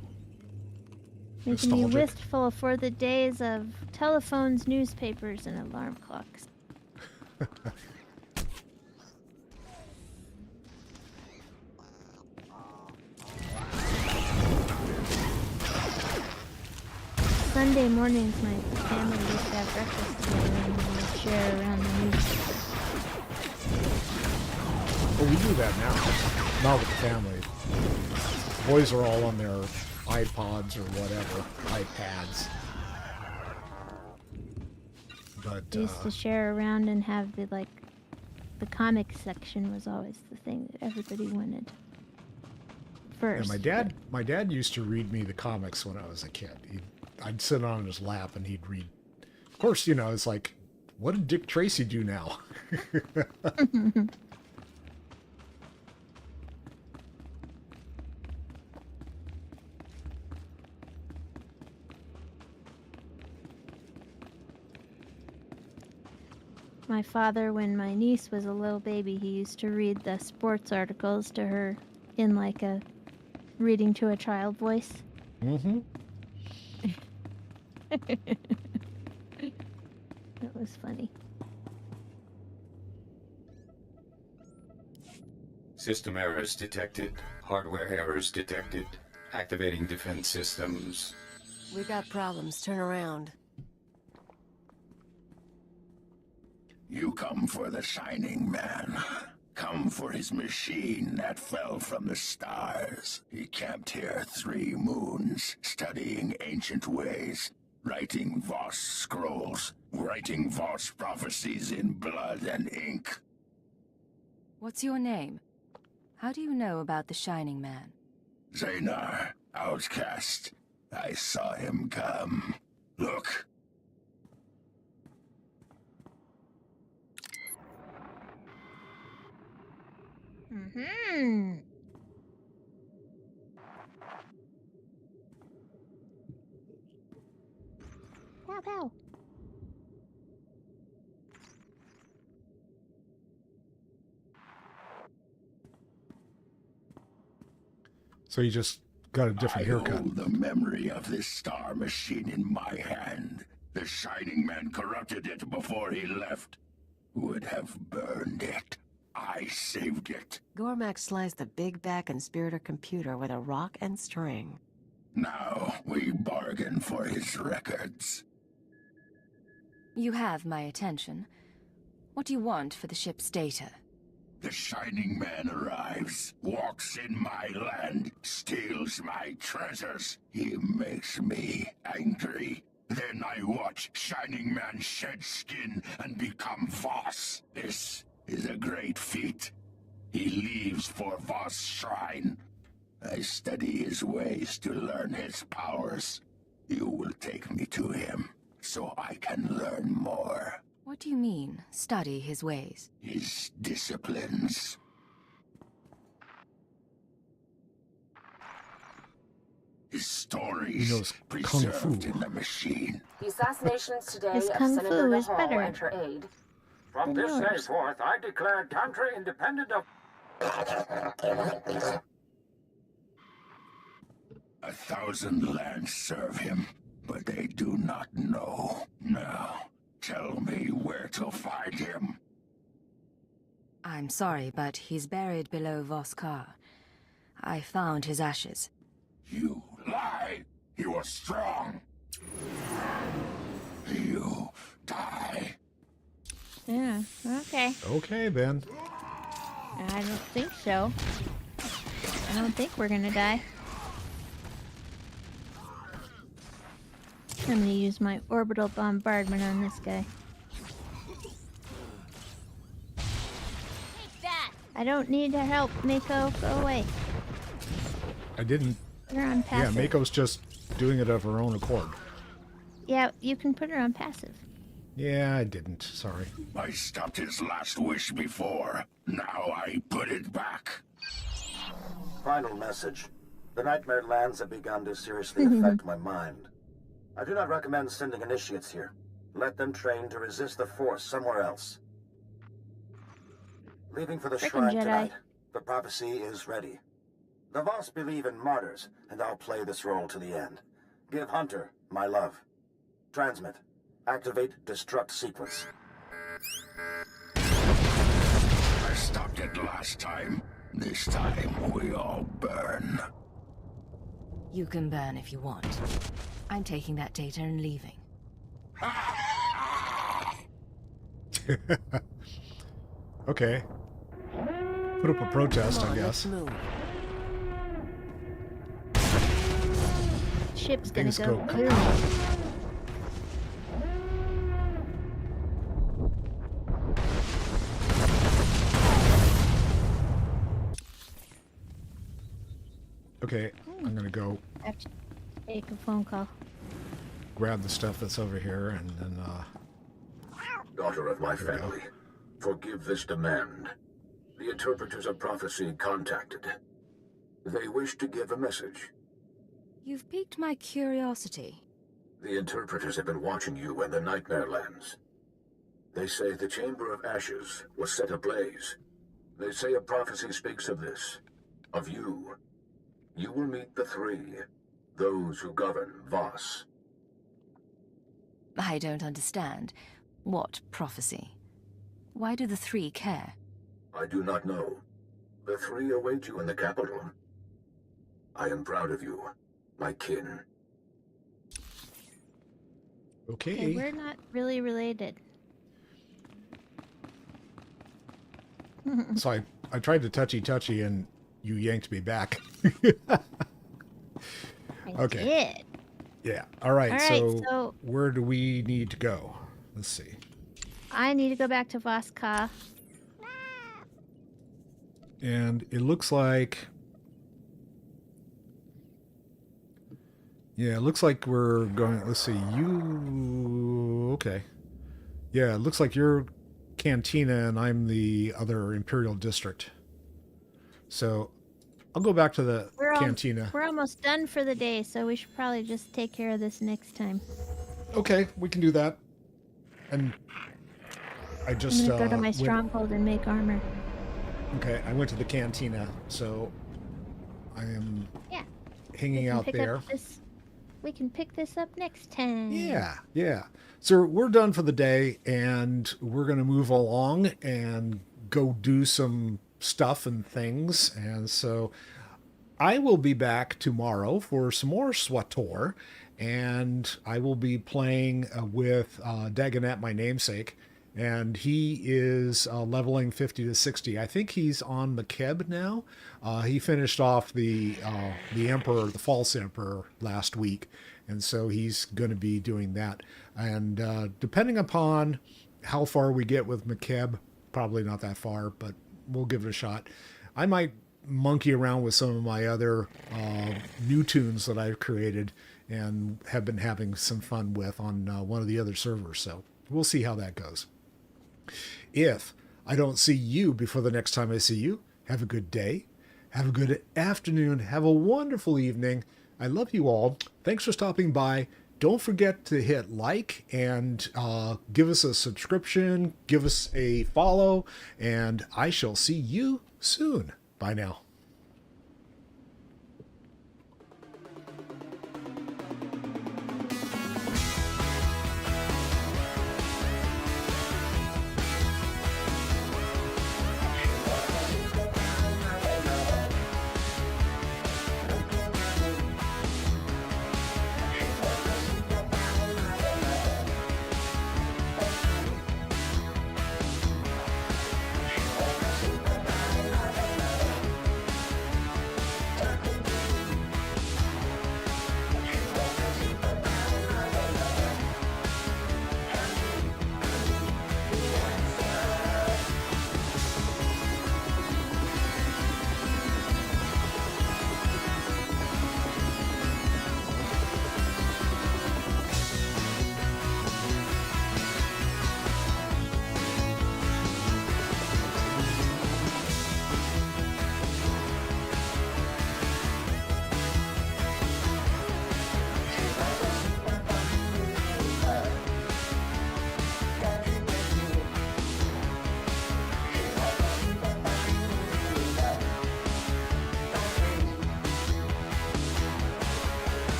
wistful for the days of telephones, newspapers, and alarm clocks. Sunday mornings, my family used to have breakfast together and we would share around the newspaper. Oh, we do that now. Not with the family. Boys are all on their iPods or whatever, iPads. But We used to share around and have the comic section was always the thing that everybody wanted first. yeah, my dad used to read me the comics when I was a kid. I'd sit on his lap and he'd read. Of course, it's like, what did Dick Tracy do now? My father, when my niece was a little baby, he used to read the sports articles to her in like a reading to a child voice. Mm-hmm. That was funny. System errors detected. Hardware errors detected. Activating defense systems. We got problems. Turn around. You come for the Shining Man. Come for his machine that fell from the stars. He camped here 3 moons, studying ancient ways, writing Voss scrolls, writing Voss prophecies in blood and ink. What's your name? How do you know about the Shining Man? Zaynar, outcast. I saw him come. Look. Mm-hmm. Pow, pow. So you just got a different haircut. I hold the memory of this star machine in my hand. The Shining Man corrupted it before he left. Would have burned it. I saved it. Gormak sliced the big bad conspirator computer with a rock and string. Now we bargain for his records. You have my attention. What do you want for the ship's data? The Shining Man arrives, walks in my land, steals my treasures. He makes me angry. Then I watch Shining Man shed skin and become Voss. This is a great feat. He leaves for Voss' shrine. I study his ways to learn his powers. You will take me to him, so I can learn more. What do you mean, study his ways? His disciplines. His stories preserved in the machine. The assassinations today His of kung Senator fu is Hall better and her aide. From than this day yours. forth, I declare country independent of... 1,000 lands serve him, but they do not know. Now, tell me where to find him. I'm sorry, but he's buried below Voskar. I found his ashes. You lie! You are strong! You die! Yeah, okay. Okay, then. I don't think so. I don't think we're gonna die. I'm gonna use my orbital bombardment on this guy. Take that! I don't need your help, Mako. Go away. I didn't. Put her on passive. Yeah, Mako's just doing it of her own accord. Yeah, you can put her on passive. Yeah, I didn't. Sorry. I stopped his last wish before. Now I put it back. Final message. The Nightmare Lands have begun to seriously affect my mind. I do not recommend sending initiates here. Let them train to resist the Force somewhere else. Leaving for the Frickin' shrine Jedi. tonight. The prophecy is ready. The Voss believe in martyrs, and I'll play this role to the end. Give Hunter my love. Transmit. Activate destruct sequence. I stopped it last time. This time we all burn. You can burn if you want. I'm taking that data and leaving. Okay. Put up a protest, Come on, I guess. let's move. Ship's gonna Things go go boom. Okay, I'm gonna go I have to take a phone call. grab the stuff that's over here and then, Daughter of my There we go. family, forgive this demand. The interpreters of prophecy contacted. They wish to give a message. You've piqued my curiosity. The interpreters have been watching you in the Nightmare Lands. They say the Chamber of Ashes was set ablaze. They say a prophecy speaks of this, of you. You will meet the three, those who govern Voss. I don't understand. What prophecy? Why do the three care? I do not know. The three await you in the capital. I am proud of you, my kin. Okay, we're not really related. so I tried to touchy and you yanked me back. Okay. Did. Yeah. All right. All right, so where do we need to go? Let's see. I need to go back to Voskar. And it looks like... Yeah, it looks like we're going... Let's see, you... Okay. Yeah, it looks like you're Cantina and I'm the other Imperial District. So, I'll go back to the Cantina. We're almost done for the day, so we should probably just take care of this next time. Okay, we can do that. And I just... I'm gonna go to my stronghold and make armor. Okay, I went to the Cantina, so I am hanging out there. We can pick this up next time. Yeah. So we're done for the day, and we're going to move along and go do some stuff and things. And so I will be back tomorrow for some more SWTOR, and I will be playing with Dag and Peep, my namesake. And he is leveling 50 to 60. I think he's on McKeb now. He finished off the Emperor, the False Emperor, last week. And so he's going to be doing that. And depending upon how far we get with McKeb, probably not that far, but we'll give it a shot. I might monkey around with some of my other new tunes that I've created and have been having some fun with on one of the other servers. So we'll see how that goes. If I don't see you before the next time I see you, have a good day, have a good afternoon, have a wonderful evening. I love you all. Thanks for stopping by. Don't forget to hit like and give us a subscription, give us a follow, and I shall see you soon. Bye now.